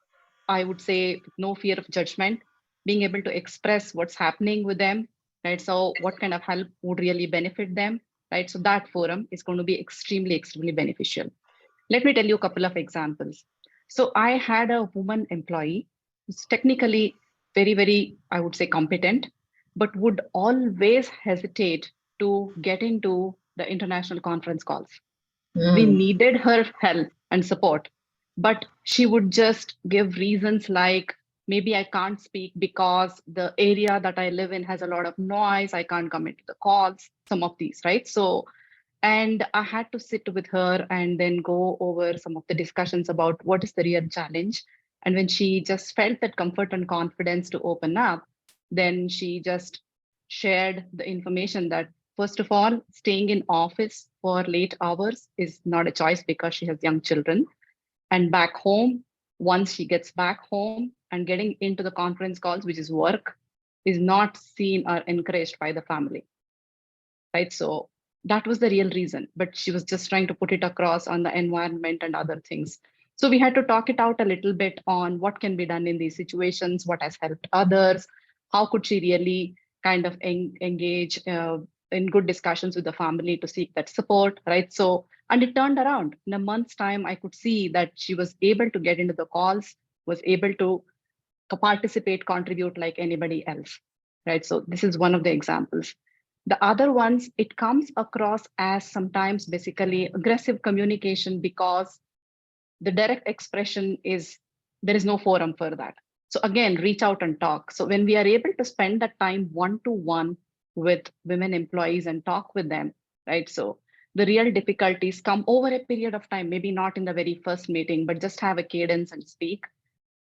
[SPEAKER 5] I would say, no fear of judgment, being able to express what's happening with them, right? So what kind of help would really benefit them, right? So that forum is going to be extremely, extremely beneficial. Let me tell you a couple of examples. So I had a woman employee who's technically very, very, I would say, competent, but would always hesitate to get into the international conference calls. We needed her help and support, but she would just give reasons like, maybe I can't speak because the area that I live in has a lot of noise, I can't come into the calls, some of these, right? So, and I had to sit with her and then go over some of the discussions about what is the real challenge. And when she just felt that comfort and confidence to open up, then she just shared the information that, first of all, staying in office for late hours is not a choice because she has young children. And back home, once she gets back home and getting into the conference calls, which is work, is not seen or encouraged by the family, right? So that was the real reason, but she was just trying to put it across on the environment and other things. So we had to talk it out a little bit on what can be done in these situations, what has helped others, how could she really kind of engage in good discussions with the family to seek that support, right? So, and it turned around. In a month's time, I could see that she was able to get into the calls, was able to participate, contribute like anybody else, right? So this is one of the examples. The other ones, it comes across as sometimes basically aggressive communication because the direct expression is, there is no forum for that. So again, reach out and talk. So when we are able to spend that time one-to-one with women employees and talk with them, right? So the real difficulties come over a period of time, maybe not in the very first meeting, but just have a cadence and speak.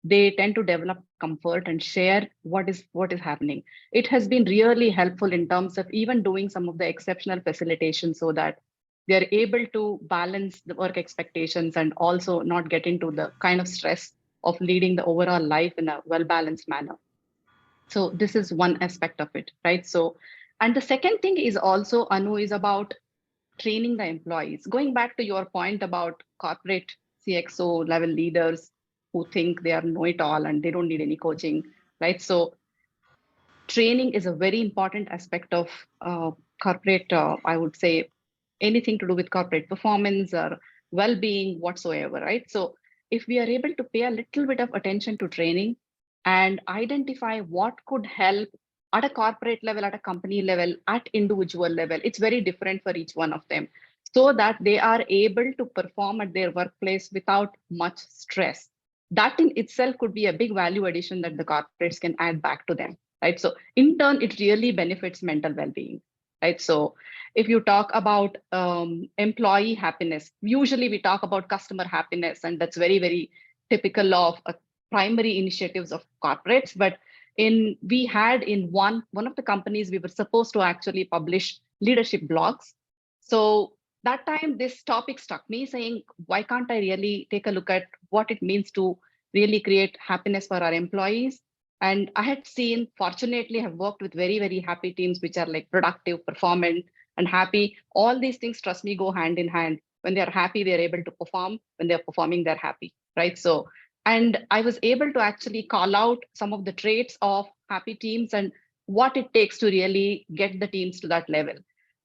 [SPEAKER 5] They tend to develop comfort and share what is happening. It has been really helpful in terms of even doing some of the exceptional facilitation so that they're able to balance the work expectations and also not get into the kind of stress of leading the overall life in a well-balanced manner. So this is one aspect of it, right? So, and the second thing is also, Anu, is about training the employees. Going back to your point about corporate CXO level leaders who think they are know-it-all and they don't need any coaching, right? So training is a very important aspect of corporate, I would say, anything to do with corporate performance or well-being whatsoever, right? So if we are able to pay a little bit of attention to training and identify what could help at a corporate level, at a company level, at individual level, it's very different for each one of them, so that they are able to perform at their workplace without much stress. That in itself could be a big value addition that the corporates can add back to them, right? So in turn, it really benefits mental well-being, right? So if you talk about employee happiness, usually we talk about customer happiness, and that's very, very typical of primary initiatives of corporates. But we had in one of the companies, we were supposed to actually publish leadership blogs. So that time, this topic struck me, saying, why can't I really take a look at what it means to really create happiness for our employees? And I had seen, fortunately, have worked with very, very happy teams, which are like productive, performant, and happy. All these things, trust me, go hand in hand. When they're happy, they're able to perform. When they're performing, they're happy, right? So, and I was able to actually call out some of the traits of happy teams and what it takes to really get the teams to that level.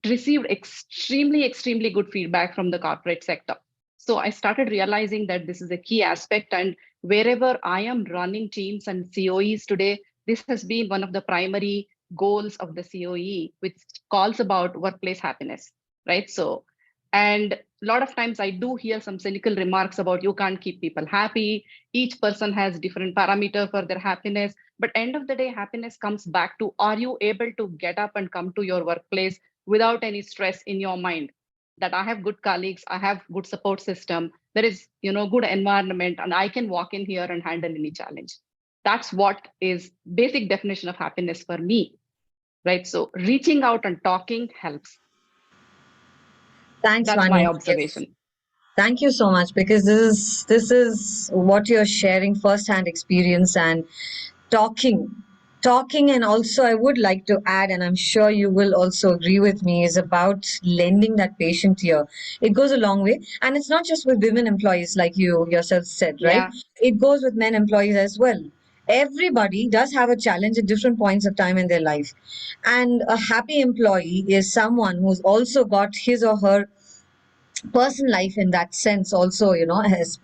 [SPEAKER 5] Received extremely, extremely good feedback from the corporate sector. So I started realizing that this is a key aspect, and wherever I am running teams and COEs today, this has been one of the primary goals of the COE, which calls about workplace happiness, right? So, and a lot of times I do hear some cynical remarks about you can't keep people happy. Each person has different parameter for their happiness. But end of the day, happiness comes back to, are you able to get up and come to your workplace without any stress in your mind that I have good colleagues, I have good support system, there is, good environment, and I can walk in here and handle any challenge. That's what is basic definition of happiness for me, right? So reaching out and talking helps.
[SPEAKER 1] Thanks,
[SPEAKER 5] That's
[SPEAKER 1] Vani.
[SPEAKER 5] my
[SPEAKER 1] Yes.
[SPEAKER 5] observation.
[SPEAKER 1] Thank you so much, because this is what you're sharing, first-hand experience and talking, and also I would like to add, and I'm sure you will also agree with me, is about lending that patient ear. It goes a long way, and it's not just with women employees, like you yourself said, right?
[SPEAKER 5] Yeah.
[SPEAKER 1] It goes with men employees as well. Everybody does have a challenge at different points of time in their life, and a happy employee is someone who's also got his or her person life in that sense also, has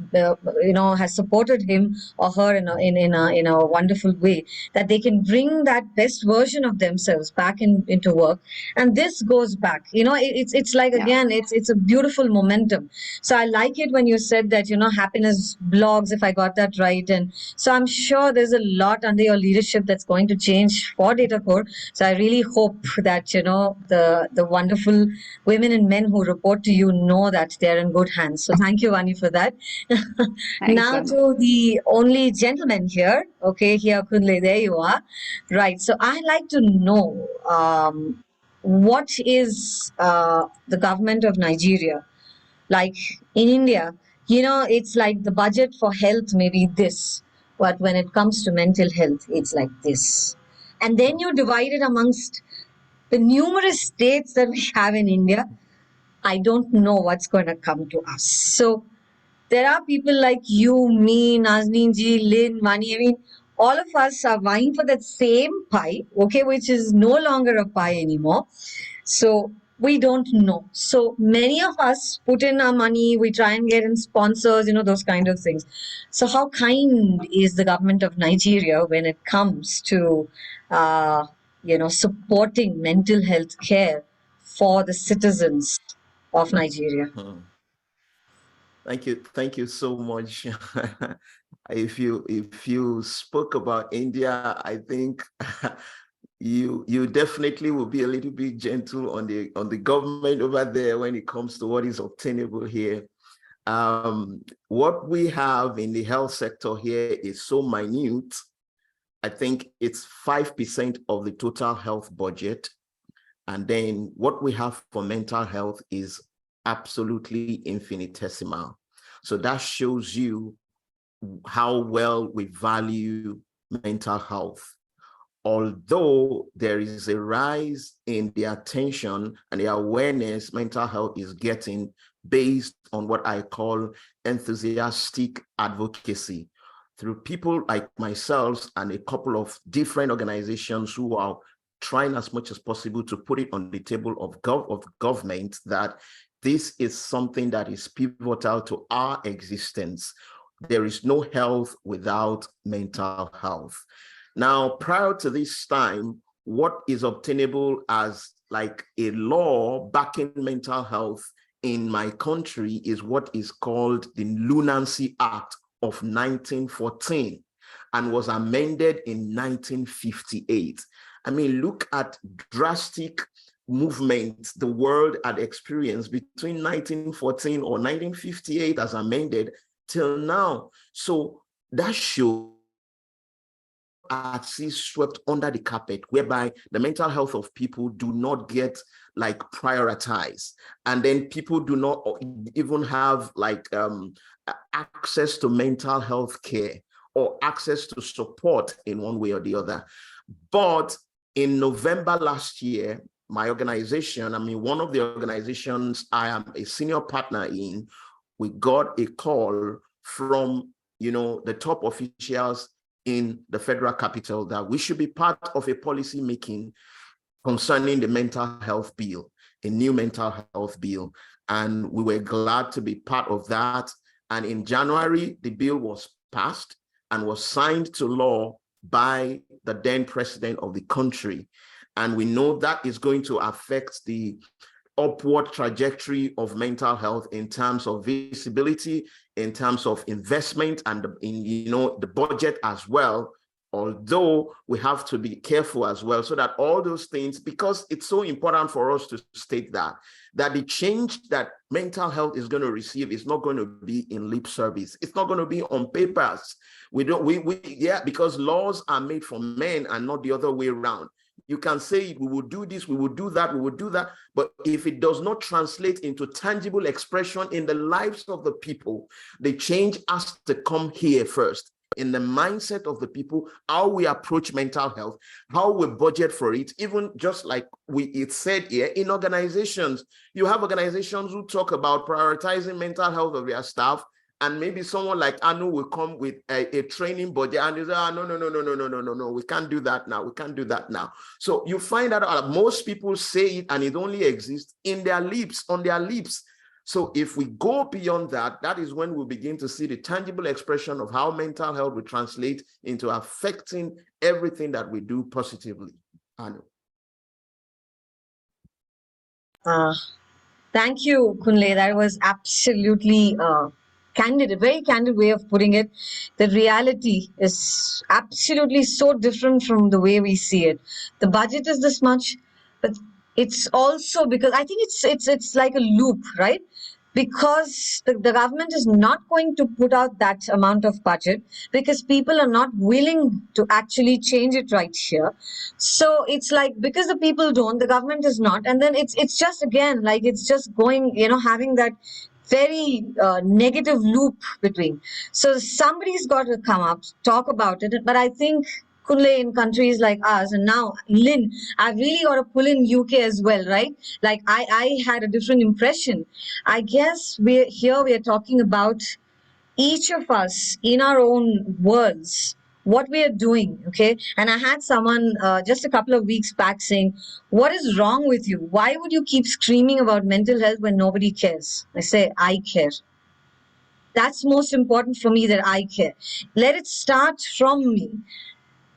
[SPEAKER 1] supported him or her in a wonderful way, that they can bring that best version of themselves back into work. And this goes back, it's like,
[SPEAKER 5] Yeah.
[SPEAKER 1] again, it's a beautiful momentum. So I like it when you said that, happiness blogs, if I got that right. And so I'm sure there's a lot under your leadership that's going to change for DataCore. So I really hope that, the wonderful women and men who report to you know that they're in good hands. So thank you, Vani, for that.
[SPEAKER 5] Thanks,
[SPEAKER 1] Now
[SPEAKER 5] Anu.
[SPEAKER 1] to the only gentleman here. Okay, here, Kunle, there you are. Right. So I'd like to know, what is the government of Nigeria like in India? It's like the budget for health may be this, but when it comes to mental health, it's like this. And then you divide it amongst the numerous states that we have in India. I don't know what's going to come to us. So there are people like you, me, Nazneen ji, Lynn, Vani. I mean, all of us are vying for that same pie, okay, which is no longer a pie anymore. So we don't know. So many of us put in our money, we try and get in sponsors, those kind of things. So how kind is the government of Nigeria when it comes to, supporting mental health care for the citizens of Nigeria?
[SPEAKER 6] Thank you so much. If you spoke about India, I think you definitely will be a little bit gentle on the government over there when it comes to what is obtainable here. What we have in the health sector here is so minute. I think it's 5% of the total health budget. And then what we have for mental health is absolutely infinitesimal. So that shows you how well we value mental health. Although there is a rise in the attention and the awareness mental health is getting based on what I call enthusiastic advocacy, through people like myself and a couple of different organizations who are trying as much as possible to put it on the table of government, that this is something that is pivotal to our existence. There is no health without mental health. Now, prior to this time, what is obtainable as like a law backing mental health in my country is what is called the Lunacy Act of 1914 and was amended in 1958. I mean, look at drastic movements the world had experienced between 1914 or 1958 as amended till now. So that shows swept under the carpet, whereby the mental health of people do not get like prioritized, and then people do not even have like access to mental health care or access to support in one way or the other. But in November last year, my organization, one of the organizations I am a senior partner in, we got a call from the top officials in the federal capital that we should be part of a policy making concerning the mental health bill, a new mental health bill. And we were glad to be part of that. And in January, the bill was passed and was signed to law by the then president of the country. And we know that is going to affect the upward trajectory of mental health in terms of visibility, in terms of investment, and in the budget as well. Although we have to be careful as well, so that all those things, because it's so important for us to state that the change that mental health is going to receive is not going to be in lip service. It's not going to be on papers. Because laws are made for men and not the other way around. You can say we will do this, we will do that, we will do that. But if it does not translate into tangible expression in the lives of the people, the change has to come here first. In the mindset of the people, how we approach mental health, how we budget for it, even just like it said here, in organizations, you have organizations who talk about prioritizing mental health of their staff, and maybe someone like Anu will come with a training budget and they say, no, we can't do that now. We can't do that now. So you find out most people say it and it only exists in their lips, on their lips. So if we go beyond that, that is when we begin to see the tangible expression of how mental health will translate into affecting everything that we do positively. Anu.
[SPEAKER 1] Thank you, Kunle. That was absolutely candid, a very candid way of putting it. The reality is absolutely so different from the way we see it. The budget is this much, but it's also because I think it's like a loop, right? Because the government is not going to put out that amount of budget because people are not willing to actually change it right here. So it's like, because the people don't, the government is not, and then it's just, again, like it's just going, having that very negative loop between. So somebody's got to come up, talk about it. But I think, Kunle, in countries like ours, and now Lynn, I've really got to pull in UK as well, right? Like I had a different impression. I guess we are talking about each of us in our own worlds, what we are doing, okay? And I had someone just a couple of weeks back saying, what is wrong with you? Why would you keep screaming about mental health when nobody cares? I say, I care. That's most important for me, that I care. Let it start from me.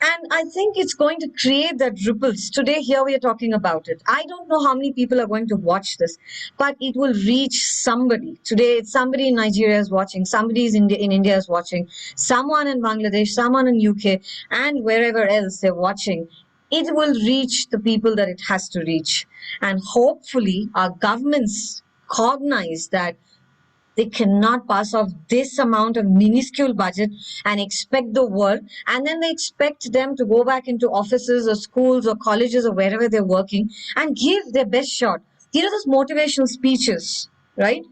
[SPEAKER 1] And I think it's going to create that ripples. Today, here we are talking about it. I don't know how many people are going to watch this, but it will reach somebody. Today, it's somebody in Nigeria is watching, somebody in India is watching, someone in Bangladesh, someone in UK, and wherever else they're watching. It will reach the people that it has to reach. And hopefully, our governments cognize that they cannot pass off this amount of minuscule budget and expect the world. And then they expect them to go back into offices or schools or colleges or wherever they're working and give their best shot. Those motivational speeches, right?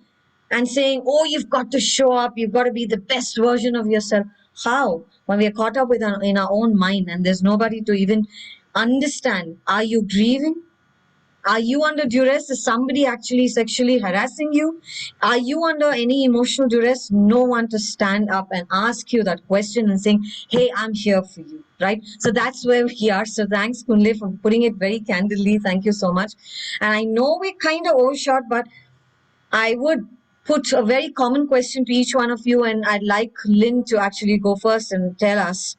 [SPEAKER 1] And saying, oh, you've got to show up. You've got to be the best version of yourself. How? When we are caught up in our own mind and there's nobody to even understand. Are you grieving? Are you under duress? Is somebody actually sexually harassing you? Are you under any emotional duress? No one to stand up and ask you that question and saying, hey, I'm here for you, right? So that's where we are. So thanks, Kunle, for putting it very candidly. Thank you so much. And I know we kind of overshot, but I would put a very common question to each one of you, and I'd like Lynn to actually go first and tell us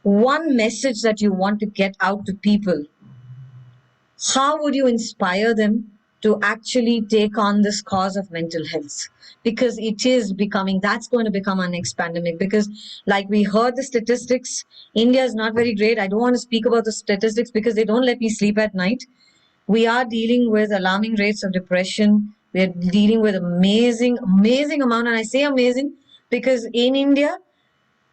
[SPEAKER 1] one message that you want to get out to people. How would you inspire them to actually take on this cause of mental health? Because it is becoming, that's going to become our next pandemic. Because like we heard the statistics, India is not very great. I don't want to speak about the statistics because they don't let me sleep at night. We are dealing with alarming rates of depression. We are dealing with amazing amount. And I say amazing because in India,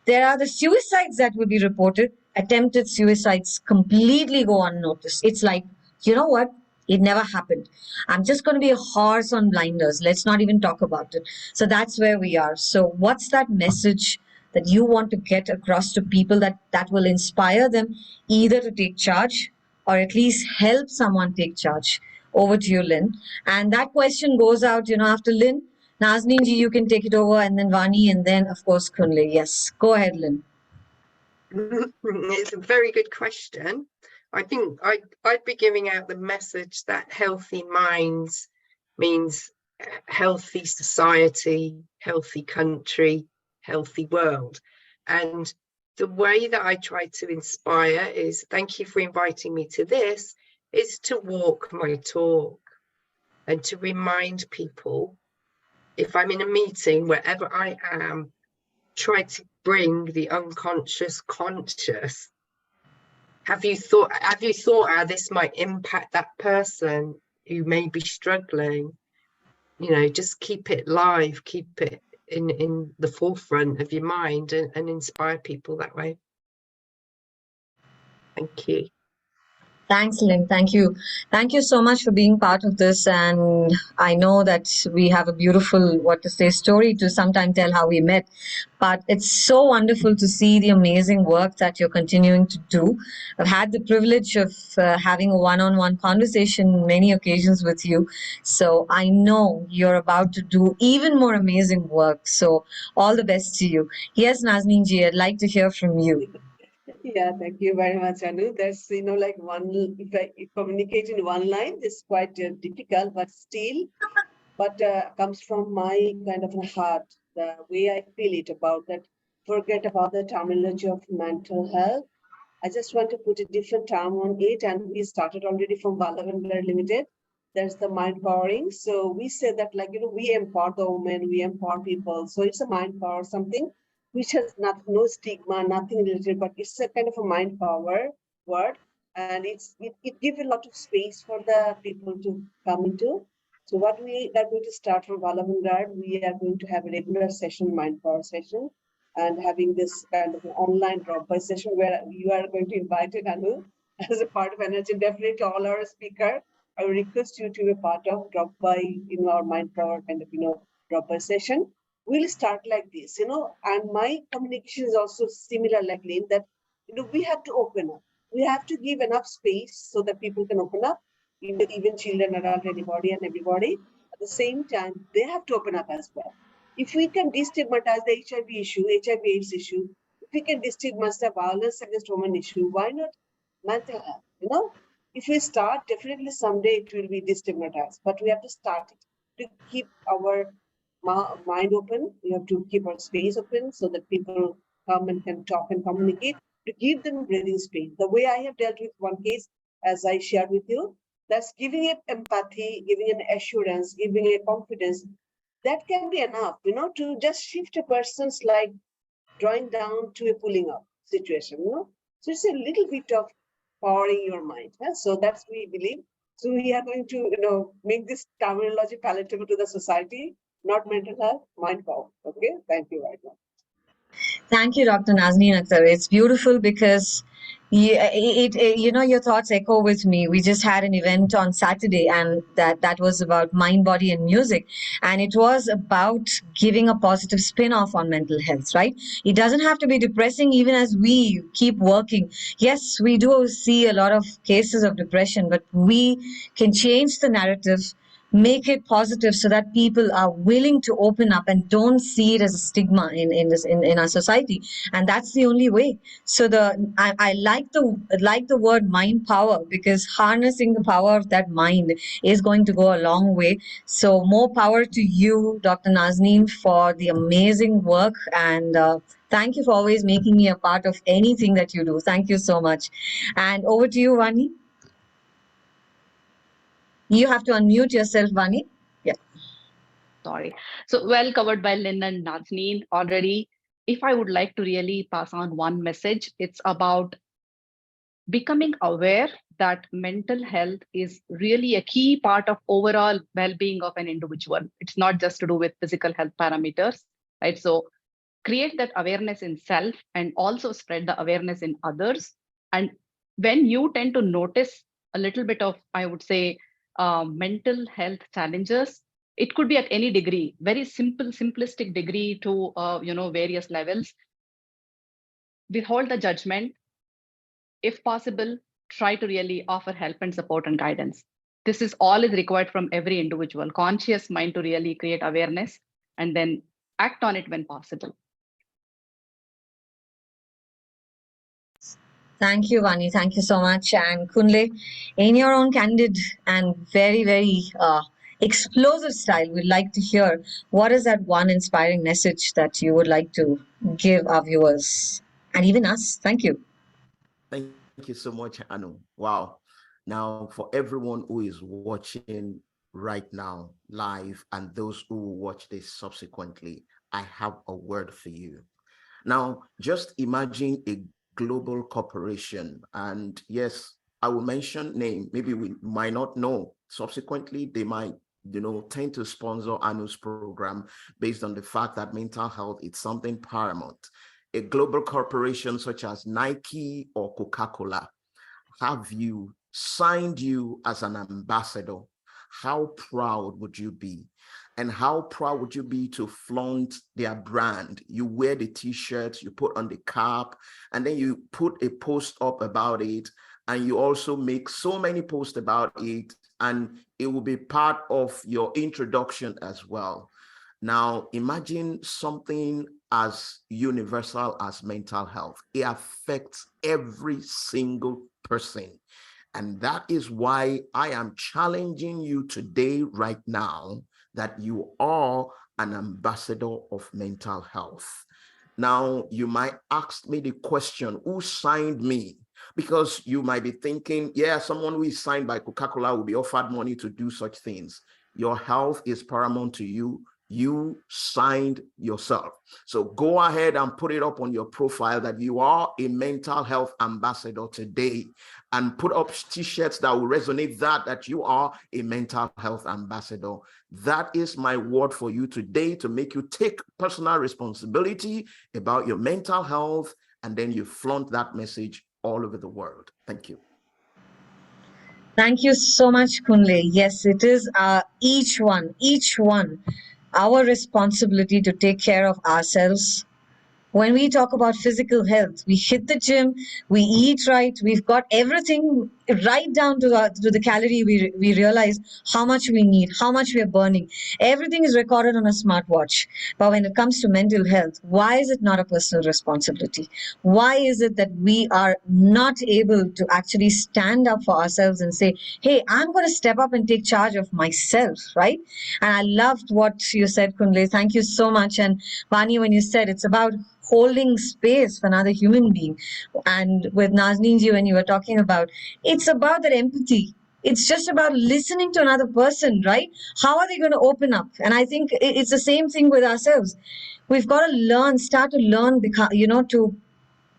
[SPEAKER 1] there are the suicides that will be reported. Attempted suicides completely go unnoticed. It's like, you know what? It never happened. I'm just going to be a horse on blinders. Let's not even talk about it. So that's where we are. So what's that message that you want to get across to people that will inspire them either to take charge or at least help someone take charge? Over to you, Lynn. And that question goes out, after Lynn. Nazneen ji, you can take it over, and then Vani, and then, of course, Kunle. Yes, go ahead, Lynn.
[SPEAKER 3] It's a very good question. I think I'd be giving out the message that healthy minds means healthy society, healthy country, healthy world. And the way that I try to inspire is, thank you for inviting me to this, is to walk my talk and to remind people, if I'm in a meeting, wherever I am, try to bring the unconscious conscious. Have you thought how this might impact that person who may be struggling? Just keep it live, keep it in the forefront of your mind and inspire people that way. Thank you.
[SPEAKER 1] Thanks, Lynn. Thank you. Thank you so much for being part of this. And I know that we have a beautiful, story to sometime tell how we met. But it's so wonderful to see the amazing work that you're continuing to do. I've had the privilege of having a one-on-one conversation many occasions with you. So I know you're about to do even more amazing work. So all the best to you. Yes, Nazneen ji, I'd like to hear from you.
[SPEAKER 4] Yeah, thank you very much, Anu. That's, like if I communicate in one line, it's quite difficult, but still, comes from my kind of a heart, the way I feel it about that. Forget about the terminology of mental health. I just want to put a different term on it, and we started already from VAALO Limited. There's the mind powering. So we say that, we empower the women, we empower people. So it's a mind power, something which has no stigma, nothing related, but it's a kind of a mind power word. And it gives a lot of space for the people to come into. So what we are going to start from VAALO, we are going to have a regular session, mind power session, and having this kind of an online drop-by session where you are going to invite Anu as a part of energy. Definitely all our speaker, I will request you to be a part of drop-by in our mind power kind of, drop-by session. We'll start like this, and my communication is also similar like Lynn, that, we have to open up. We have to give enough space so that people can open up, even children, adult, anybody and everybody. At the same time, they have to open up as well. If we can destigmatize the HIV issue, HIV/AIDS issue, if we can destigmatize the violence against women issue, why not mental health? If we start, definitely someday it will be destigmatized, but we have to start it to keep our mind open. We have to keep our space open so that people come and can talk and communicate, to give them breathing space. The way I have dealt with one case, as I shared with you, that's giving it empathy, giving an assurance, giving a confidence. That can be enough, to just shift a person's drawing down to a pulling up situation, So it's a little bit of powering your mind. So that's we believe. So we are going to, make this terminology palatable to the society, not mental health, mind power. Okay, thank you very much.
[SPEAKER 1] Thank you, Dr. Nazneen Akhter. It's beautiful because your thoughts echo with me. We just had an event on Saturday, and that was about mind, body, and music, and it was about giving a positive spin-off on mental health. Right? It doesn't have to be depressing, even as we keep working. Yes, we do see a lot of cases of depression, but we can change the narrative, make it positive so that people are willing to open up and don't see it as a stigma in our society, and that's the only way. So I like the word mind power, because harnessing the power of that mind is going to go a long way. So more power to you, Dr. Nazneen, for the amazing work, and thank you for always making me a part of anything that you do. Thank you so much. And over to you, Vani. You have to unmute yourself, Vani. Yeah.
[SPEAKER 5] Sorry. So well covered by Lynn and Nazneen already. If I would like to really pass on one message, it's about becoming aware that mental health is really a key part of overall well-being of an individual. It's not just to do with physical health parameters, right? So create that awareness in self and also spread the awareness in others. And when you tend to notice a little bit of, I would say, mental health challenges, it could be at any degree, very simple, simplistic degree to various levels. Withhold the judgment. If possible, try to really offer help and support and guidance. This is all is required from every individual. Conscious mind to really create awareness and then act on it when possible.
[SPEAKER 1] Thank you, Vani. Thank you so much. And Kunle, in your own candid and very, very explosive style, we'd like to hear what is that one inspiring message that you would like to give our viewers and even us. Thank you.
[SPEAKER 6] Thank you so much, Anu. Wow. Now, for everyone who is watching right now live and those who watch this subsequently, I have a word for you. Now, just imagine a global corporation, and yes, I will mention name. Maybe we might not know. Subsequently, they might, tend to sponsor Anu's program based on the fact that mental health is something paramount. A global corporation such as Nike or Coca-Cola have you signed you as an ambassador, how proud would you be? And how proud would you be to flaunt their brand? You wear the t-shirts, you put on the cap, and then you put a post up about it, and you also make so many posts about it, and it will be part of your introduction as well. Now, imagine something as universal as mental health. It affects every single person. And that is why I am challenging you today, right now, that you are an ambassador of mental health. Now, you might ask me the question, who signed me? Because you might be thinking, yeah, someone who is signed by Coca-Cola will be offered money to do such things. Your health is paramount to you. You signed yourself. So go ahead and put it up on your profile that you are a mental health ambassador today, and put up t-shirts that will resonate that you are a mental health ambassador. That is my word for you today, to make you take personal responsibility about your mental health, and then you flaunt that message all over the world. Thank you.
[SPEAKER 1] Thank you so much, Kunle. Yes, it is each one, our responsibility to take care of ourselves. When we talk about physical health, we hit the gym, we eat right, we've got everything right down to the calorie. We realize how much we need, how much we are burning. Everything is recorded on a smartwatch. But when it comes to mental health, why is it not a personal responsibility? Why is it that we are not able to actually stand up for ourselves and say, hey, I'm going to step up and take charge of myself, right? And I loved what you said, Kunle. Thank you so much. And Vani, when you said it's about holding space for another human being. And with Nazneen ji, when you were talking about, it's about that empathy. It's just about listening to another person, right? How are they going to open up? And I think it's the same thing with ourselves. We've got to start to learn, to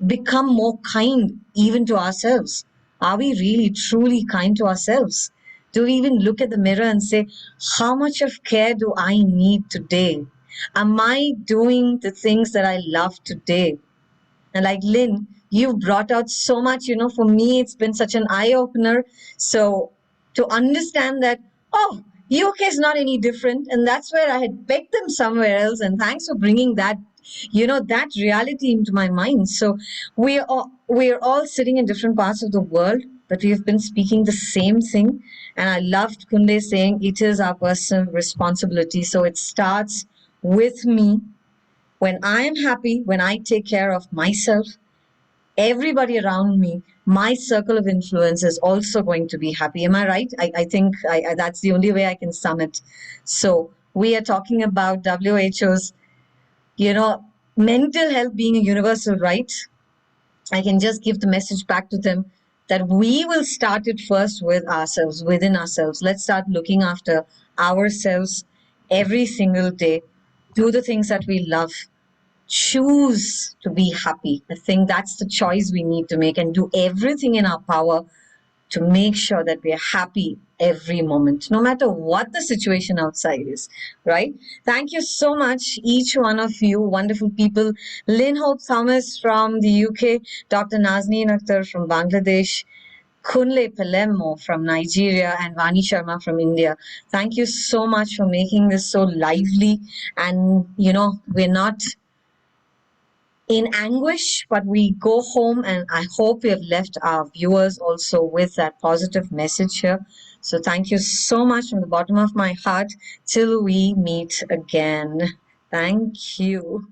[SPEAKER 1] become more kind even to ourselves. Are we really truly kind to ourselves? Do we even look at the mirror and say, how much of care do I need today? Am I doing the things that I love today? And like Lynn, you brought out so much, for me, it's been such an eye-opener. So to understand that, oh, UK is not any different. And that's where I had pegged them somewhere else. And thanks for bringing that, that reality into my mind. So we're all sitting in different parts of the world, but we have been speaking the same thing. And I loved Kunle saying it is our personal responsibility. So it starts with me. When I am happy, when I take care of myself, everybody around me, my circle of influence is also going to be happy. Am I right? I think that's the only way I can sum it. So we are talking about WHO's, mental health being a universal right. I can just give the message back to them that we will start it first with ourselves, within ourselves. Let's start looking after ourselves every single day. Do the things that we love. Choose to be happy. I think that's the choice we need to make, and do everything in our power to make sure that we are happy every moment, no matter what the situation outside is, right? Thank you so much, each one of you, wonderful people. Lynn Hope Thomas from the UK, Dr. Nazneen Akhter from Bangladesh, Kunle Pelemo from Nigeria, and Vani Sharma from India. Thank you so much for making this so lively. And, we're not in anguish, but we go home, and I hope we have left our viewers also with that positive message here. So thank you so much from the bottom of my heart. Till we meet again. Thank you.